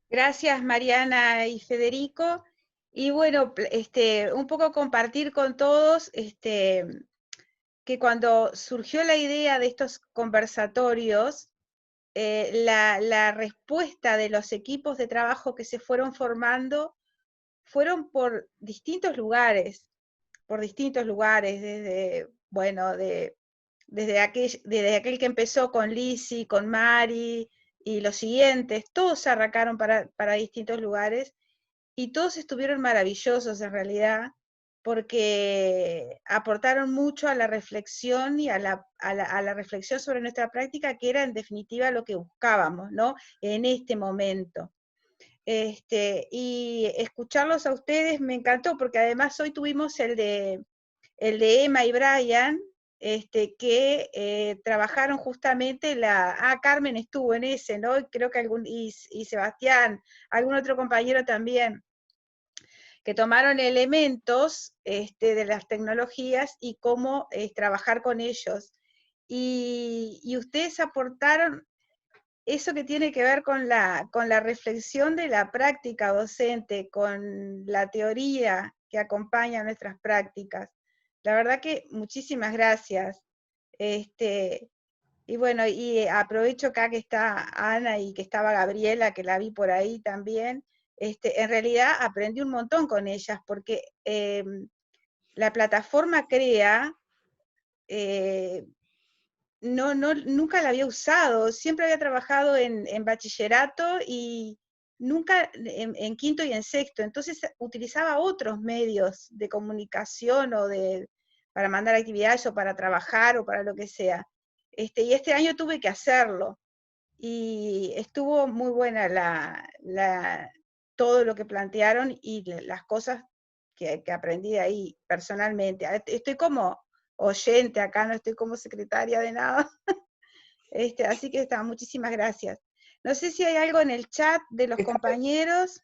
Gracias, Mariana y Federico. Y bueno, un poco compartir con todos que cuando surgió la idea de estos conversatorios, la respuesta de los equipos de trabajo que se fueron formando fueron por distintos lugares, desde, bueno, desde aquel que empezó con Lizzy, con Mari, y los siguientes, todos se arrancaron para distintos lugares, y todos estuvieron maravillosos en realidad, porque aportaron mucho a la reflexión y a la reflexión sobre nuestra práctica, que era en definitiva lo que buscábamos, ¿no?, en este momento. Y escucharlos a ustedes me encantó, porque además hoy tuvimos el de Emma y Brian, que trabajaron justamente Carmen estuvo en ese, ¿no? Creo que y Sebastián, algún otro compañero también, que tomaron elementos de las tecnologías y cómo trabajar con ellos. Y ustedes aportaron eso que tiene que ver con la reflexión de la práctica docente, con la teoría que acompaña nuestras prácticas. La verdad que muchísimas gracias. Y bueno, y aprovecho acá que está Ana y que estaba Gabriela, que la vi por ahí también. En realidad aprendí un montón con ellas, porque la plataforma CREA, nunca la había usado, siempre había trabajado en bachillerato y nunca en quinto y en sexto, entonces utilizaba otros medios de comunicación para mandar actividades o para trabajar o para lo que sea. Y este año tuve que hacerlo y estuvo muy buena todo lo que plantearon y las cosas que aprendí de ahí personalmente. Estoy como oyente acá, no estoy como secretaria de nada. Así que muchísimas gracias. No sé si hay algo en el chat de los compañeros.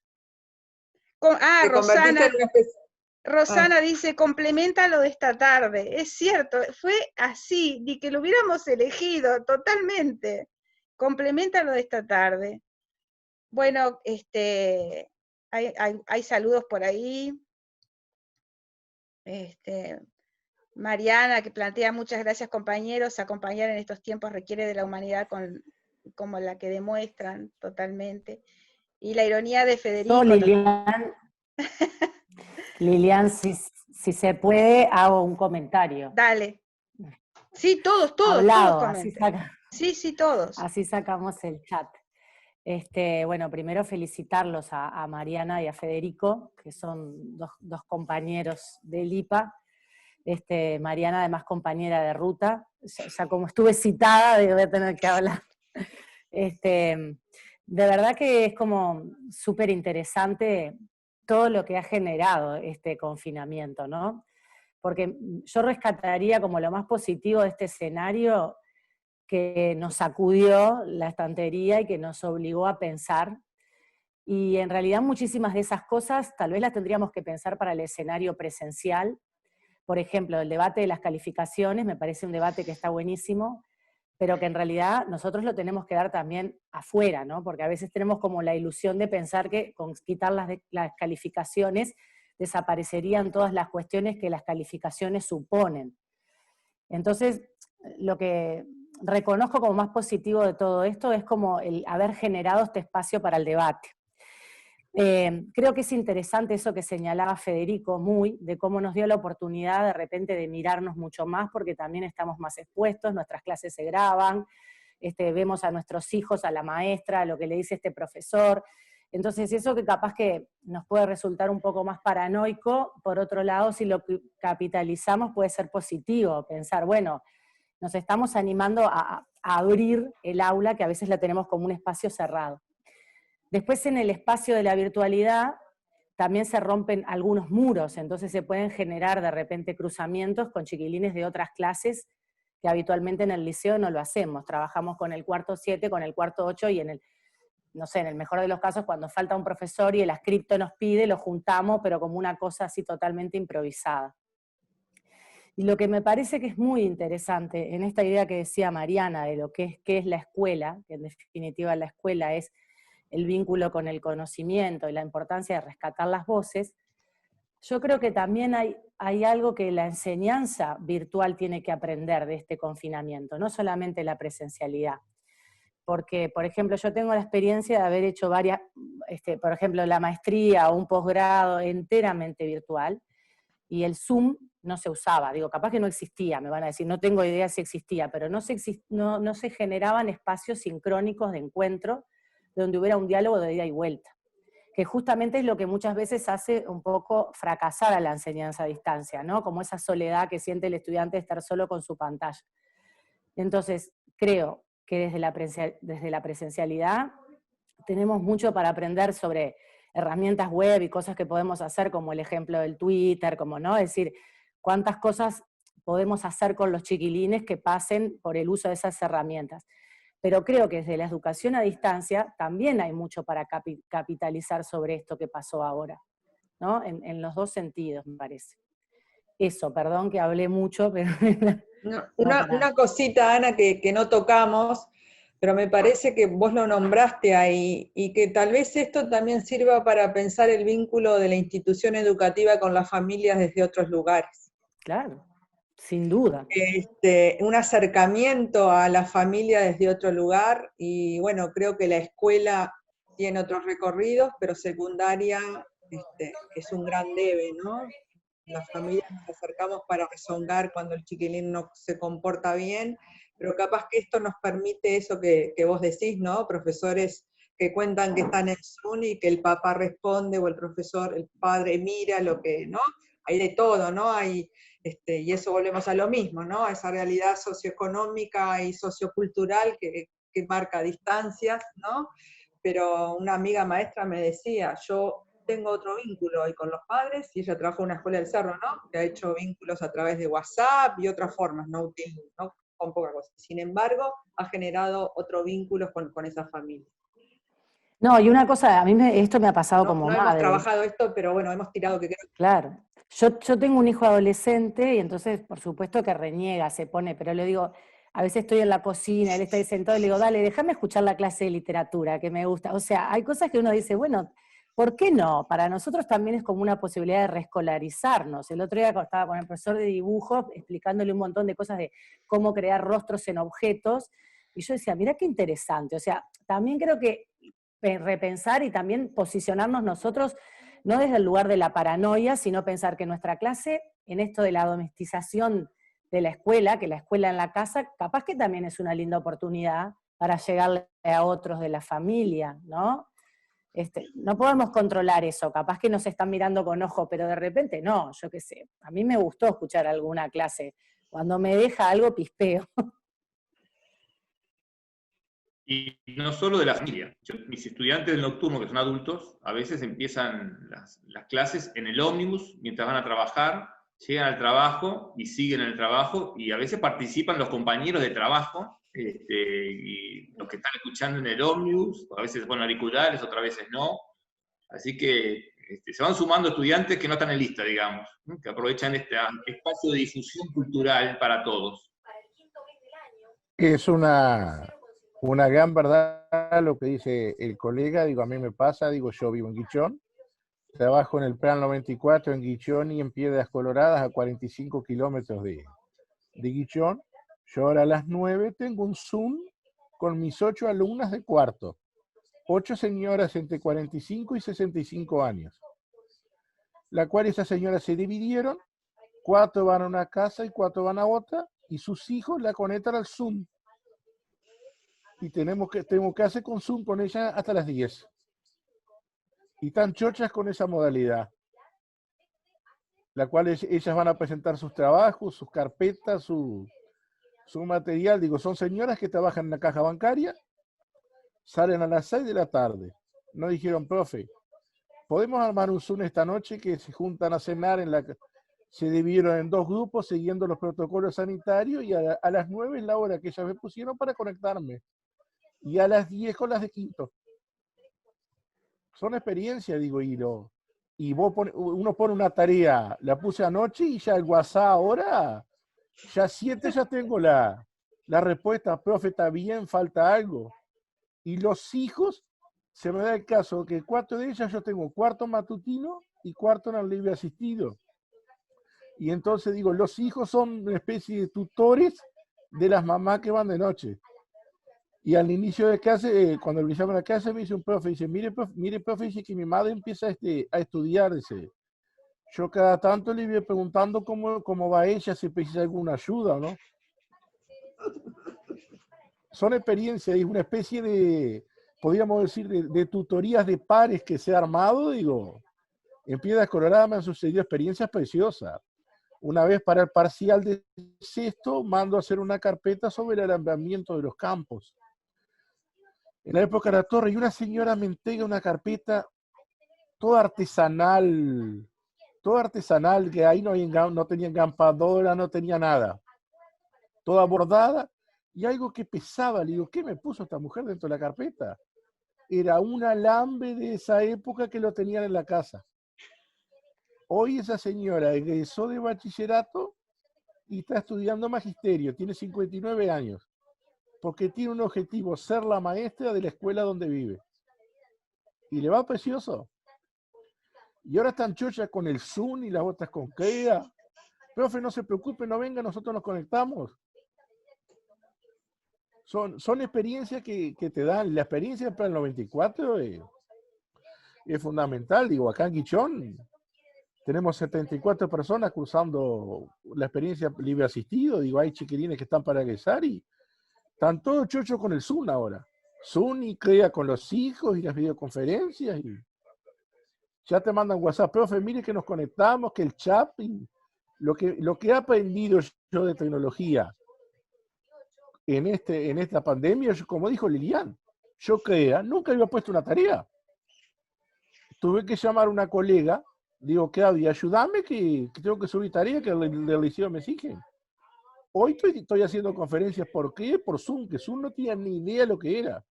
Rosana dice, complementa lo de esta tarde. Es cierto, fue así, ni que lo hubiéramos elegido, totalmente. Complementa lo de esta tarde. Bueno, hay saludos por ahí. Mariana, que plantea, muchas gracias compañeros, acompañar en estos tiempos requiere de la humanidad como la que demuestran totalmente. Y la ironía de Federico. Lilian, si se puede, hago un comentario. Dale. Sí, todos Hablado, comentan. Sí, todos. Así sacamos el chat. Bueno, primero felicitarlos a Mariana y a Federico, que son dos compañeros del IPA. Mariana además compañera de ruta, ya como estuve citada, voy a tener que hablar. De verdad que es como súper interesante todo lo que ha generado este confinamiento, ¿no? Porque yo rescataría como lo más positivo de este escenario, que nos sacudió la estantería y que nos obligó a pensar Y en realidad muchísimas de esas cosas tal vez las tendríamos que pensar para el escenario presencial. Por ejemplo, el debate de las calificaciones me parece un debate que está buenísimo, pero que en realidad nosotros lo tenemos que dar también afuera, ¿no? Porque a veces tenemos como la ilusión de pensar que con quitar las calificaciones desaparecerían todas las cuestiones que las calificaciones suponen. Entonces, lo que reconozco como más positivo de todo esto es como el haber generado este espacio para el debate. Creo que es interesante eso que señalaba Federico muy, de cómo nos dio la oportunidad de repente de mirarnos mucho más, porque también estamos más expuestos, nuestras clases se graban, vemos a nuestros hijos, a la maestra, a lo que le dice este profesor. Entonces eso que capaz que nos puede resultar un poco más paranoico, por otro lado, si lo capitalizamos puede ser positivo, pensar, bueno, nos estamos animando a abrir el aula, que a veces la tenemos como un espacio cerrado. Después en el espacio de la virtualidad también se rompen algunos muros, entonces se pueden generar de repente cruzamientos con chiquilines de otras clases que habitualmente en el liceo no lo hacemos. Trabajamos con el cuarto 7, con el cuarto 8 y en el, no sé, en el mejor de los casos cuando falta un profesor y el adscripto nos pide, lo juntamos, pero como una cosa así totalmente improvisada. Y lo que me parece que es muy interesante en esta idea que decía Mariana de lo que es la escuela, que en definitiva la escuela es el vínculo con el conocimiento y la importancia de rescatar las voces, yo creo que también hay algo que la enseñanza virtual tiene que aprender de este confinamiento, no solamente la presencialidad. Porque, por ejemplo, yo tengo la experiencia de haber hecho varias, por ejemplo, la maestría o un posgrado enteramente virtual, y el Zoom no se usaba, digo, capaz que no existía, me van a decir, no tengo idea si existía, pero no se generaban espacios sincrónicos de encuentro donde hubiera un diálogo de ida y vuelta, que justamente es lo que muchas veces hace un poco fracasar a la enseñanza a distancia, ¿no? Como esa soledad que siente el estudiante de estar solo con su pantalla. Entonces, creo que desde la presencialidad tenemos mucho para aprender sobre herramientas web y cosas que podemos hacer, como el ejemplo del Twitter, como, ¿no? Es decir, cuántas cosas podemos hacer con los chiquilines que pasen por el uso de esas herramientas. Pero creo que desde la educación a distancia también hay mucho para capitalizar sobre esto que pasó ahora, ¿no? En los dos sentidos, me parece. Eso, perdón que hablé mucho, pero... Una cosita, Ana, que no tocamos, pero me parece que vos lo nombraste ahí, y que tal vez esto también sirva para pensar el vínculo de la institución educativa con las familias desde otros lugares. Claro, sin duda. Un acercamiento a la familia desde otro lugar, y bueno, creo que la escuela tiene otros recorridos, pero secundaria es un gran debe, ¿no? Las familias nos acercamos para rezongar cuando el chiquilín no se comporta bien, pero capaz que esto nos permite eso que vos decís, ¿no? Profesores que cuentan que están en Zoom y que el papá responde, o el profesor, el padre mira lo que, ¿no? Hay de todo, ¿no? Y eso volvemos a lo mismo, ¿no? A esa realidad socioeconómica y sociocultural que marca distancias, ¿no? Pero una amiga maestra me decía, yo tengo otro vínculo y con los padres, y ella trabajó en una escuela del Cerro, ¿no? Que ha hecho vínculos a través de WhatsApp y otras formas, no con poca cosa. Sin embargo, ha generado otro vínculo con esa familia. No, y una cosa, a mí esto me ha pasado como madre. No hemos trabajado esto, pero bueno, hemos tirado que creo. Claro. Yo tengo un hijo adolescente y entonces, por supuesto que reniega, se pone, pero le digo, a veces estoy en la cocina, él está ahí sentado y le digo, dale, déjame escuchar la clase de literatura, que me gusta. O sea, hay cosas que uno dice, bueno, ¿por qué no? Para nosotros también es como una posibilidad de reescolarizarnos. El otro día estaba con el profesor de dibujo explicándole un montón de cosas de cómo crear rostros en objetos, y yo decía, mira qué interesante. O sea, también creo que repensar y también posicionarnos nosotros, no desde el lugar de la paranoia, sino pensar que nuestra clase, en esto de la domestización de la escuela, que la escuela en la casa, capaz que también es una linda oportunidad para llegarle a otros de la familia, ¿no? No podemos controlar eso, capaz que nos están mirando con ojo, pero de repente no, yo qué sé, a mí me gustó escuchar alguna clase, cuando me deja algo pispeo. Y no solo de la familia. Mis estudiantes del nocturno, que son adultos, a veces empiezan las clases en el ómnibus mientras van a trabajar, llegan al trabajo y siguen en el trabajo, y a veces participan los compañeros de trabajo, y los que están escuchando en el ómnibus, a veces se ponen auriculares, otras veces no, Así que se van sumando estudiantes que no están en lista, digamos, ¿no? Que aprovechan este espacio de difusión cultural para todos. Es una gran verdad lo que dice el colega, digo, a mí me pasa, digo, yo vivo en Guichón, trabajo en el Plan 94 en Guichón y en Piedras Coloradas a 45 kilómetros de Guichón. Yo ahora a las 9 tengo un Zoom con mis 8 alumnas de cuarto, 8 señoras entre 45 y 65 años, la cual esas señoras se dividieron, 4 van a una casa y 4 van a otra, y sus hijos la conectan al Zoom. Y tengo que hacer con Zoom con ellas hasta las 10. Y están chochas con esa modalidad, la cual ellas van a presentar sus trabajos, sus carpetas, su material. Digo, son señoras que trabajan en la caja bancaria, salen a las 6 de la tarde. No dijeron, profe, ¿podemos armar un Zoom esta noche que se juntan a cenar se dividieron en 2 grupos siguiendo los protocolos sanitarios y a las 9 es la hora que ellas me pusieron para conectarme. Y a las 10 con las de quinto. Son experiencias, digo, y uno pone una tarea, la puse anoche y ya el WhatsApp ahora, ya 7 ya tengo la respuesta, profe, está bien, falta algo. Y los hijos, se me da el caso que 4 de ellas yo tengo cuarto matutino y cuarto en el libre asistido. Y entonces digo, los hijos son una especie de tutores de las mamás que van de noche. Y al inicio de clase, cuando le llaman a clase, me dice un profe, dice, mire, profe, dice que mi madre empieza a estudiar, dice. Yo cada tanto le voy preguntando cómo va ella, si precisa alguna ayuda o no. Son experiencias, es una especie de, podríamos decir, de tutorías de pares que se ha armado, digo. En Piedras Coloradas me han sucedido experiencias preciosas. Una vez para el parcial de sexto, mando a hacer una carpeta sobre el arrendamiento de los campos. En la época de la torre, y una señora me entrega una carpeta toda artesanal, que ahí no tenía engrampadora, no tenía nada. Toda bordada, y algo que pesaba. Le digo, ¿qué me puso esta mujer dentro de la carpeta? Era un alambre de esa época que lo tenían en la casa. Hoy esa señora egresó de bachillerato y está estudiando magisterio, tiene 59 años, porque tiene un objetivo, ser la maestra de la escuela donde vive. Y le va precioso. Y ahora están chochas con el Zoom y las otras con CREA. Profe, no se preocupe, no venga, nosotros nos conectamos. Son experiencias que te dan. La experiencia para el 94 es fundamental. Digo, acá en Guichón tenemos 74 personas cursando la experiencia libre asistido. Digo, hay chiquilines que están para egresar y están todos chochos con el Zoom ahora. Zoom y CREA con los hijos y las videoconferencias. Y ya te mandan WhatsApp, profe, mire que nos conectamos, que el chat, y lo que he aprendido yo de tecnología en esta pandemia, como dijo Lilian, yo CREA nunca había puesto una tarea. Tuve que llamar a una colega, digo, Claudia, ayúdame que tengo que subir tarea que del liceo me exigen. Hoy estoy haciendo conferencias, ¿por qué? Por Zoom, que Zoom no tenía ni idea de lo que era.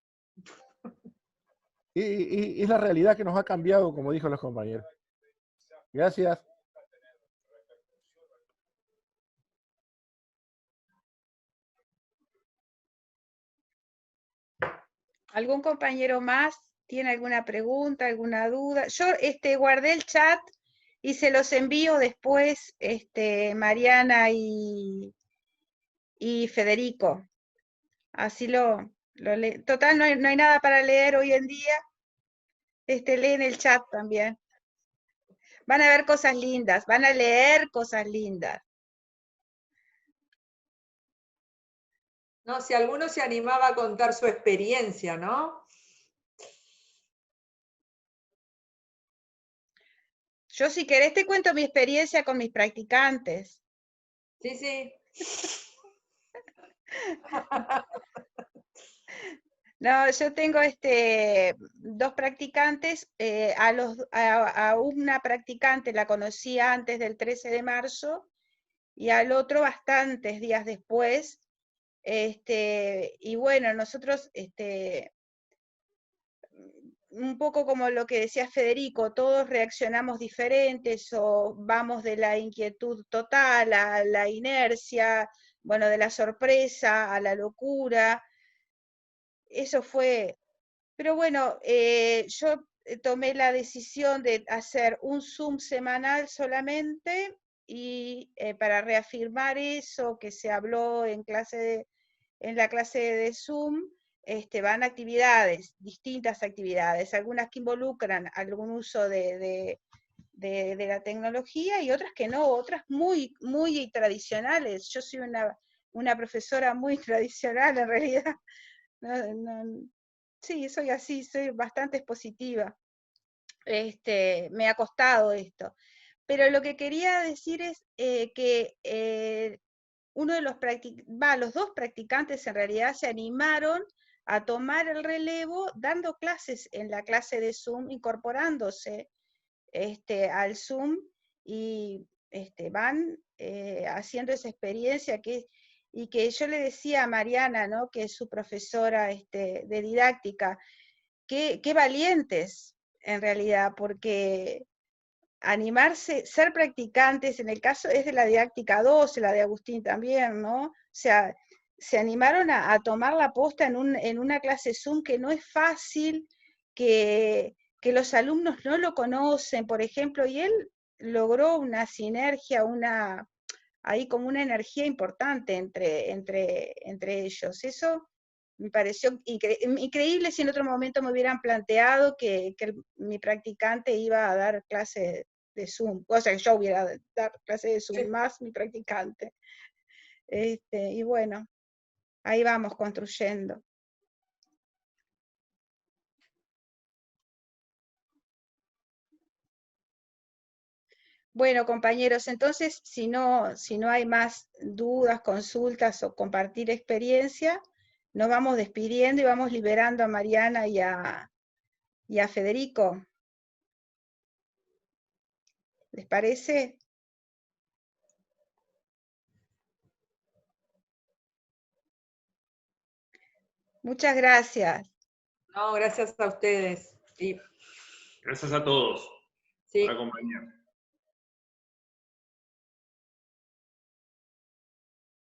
Es la realidad que nos ha cambiado, como dijo los compañeros. Gracias. ¿Algún compañero más tiene alguna pregunta, alguna duda? Yo guardé el chat y se los envío después, Mariana y Federico. Así lo leen. Total, no hay nada para leer hoy en día. Leen el chat también. Van a ver cosas lindas, van a leer cosas lindas. No, si alguno se animaba a contar su experiencia, ¿no? Yo, si querés, te cuento mi experiencia con mis practicantes. Sí, sí. No, yo tengo 2 practicantes. A una practicante la conocí antes del 13 de marzo y al otro bastantes días después. Y bueno, nosotros un poco como lo que decía Federico, todos reaccionamos diferentes o vamos de la inquietud total a la inercia, bueno, de la sorpresa a la locura. Eso fue, pero bueno, yo tomé la decisión de hacer un Zoom semanal solamente y para reafirmar eso que se habló en la clase de Zoom, van actividades, distintas actividades, algunas que involucran algún uso de la tecnología y otras que no, otras muy, muy tradicionales. Yo soy una profesora muy tradicional en realidad. Sí, soy así, soy bastante expositiva. Me ha costado esto. Pero lo que quería decir es que uno de los dos practicantes en realidad se animaron a tomar el relevo dando clases en la clase de Zoom, incorporándose al Zoom y van haciendo esa experiencia y que yo le decía a Mariana, ¿no? Que es su profesora de didáctica, qué valientes en realidad, porque animarse, ser practicantes, en el caso es de la didáctica 2, la de Agustín también, ¿no? O sea, se animaron a tomar la posta en una clase Zoom que no es fácil, que los alumnos no lo conocen, por ejemplo, y él logró una sinergia, ahí como una energía importante entre ellos. Eso me pareció increíble si en otro momento me hubieran planteado que mi practicante iba a dar clase de Zoom, o sea, que yo hubiera dar clase de Zoom, más mi practicante. Y bueno, ahí vamos construyendo. Bueno, compañeros, entonces, si no hay más dudas, consultas o compartir experiencia, nos vamos despidiendo y vamos liberando a Mariana y a Federico. ¿Les parece? Muchas gracias. No, gracias a ustedes. Gracias a todos Sí. por acompañar.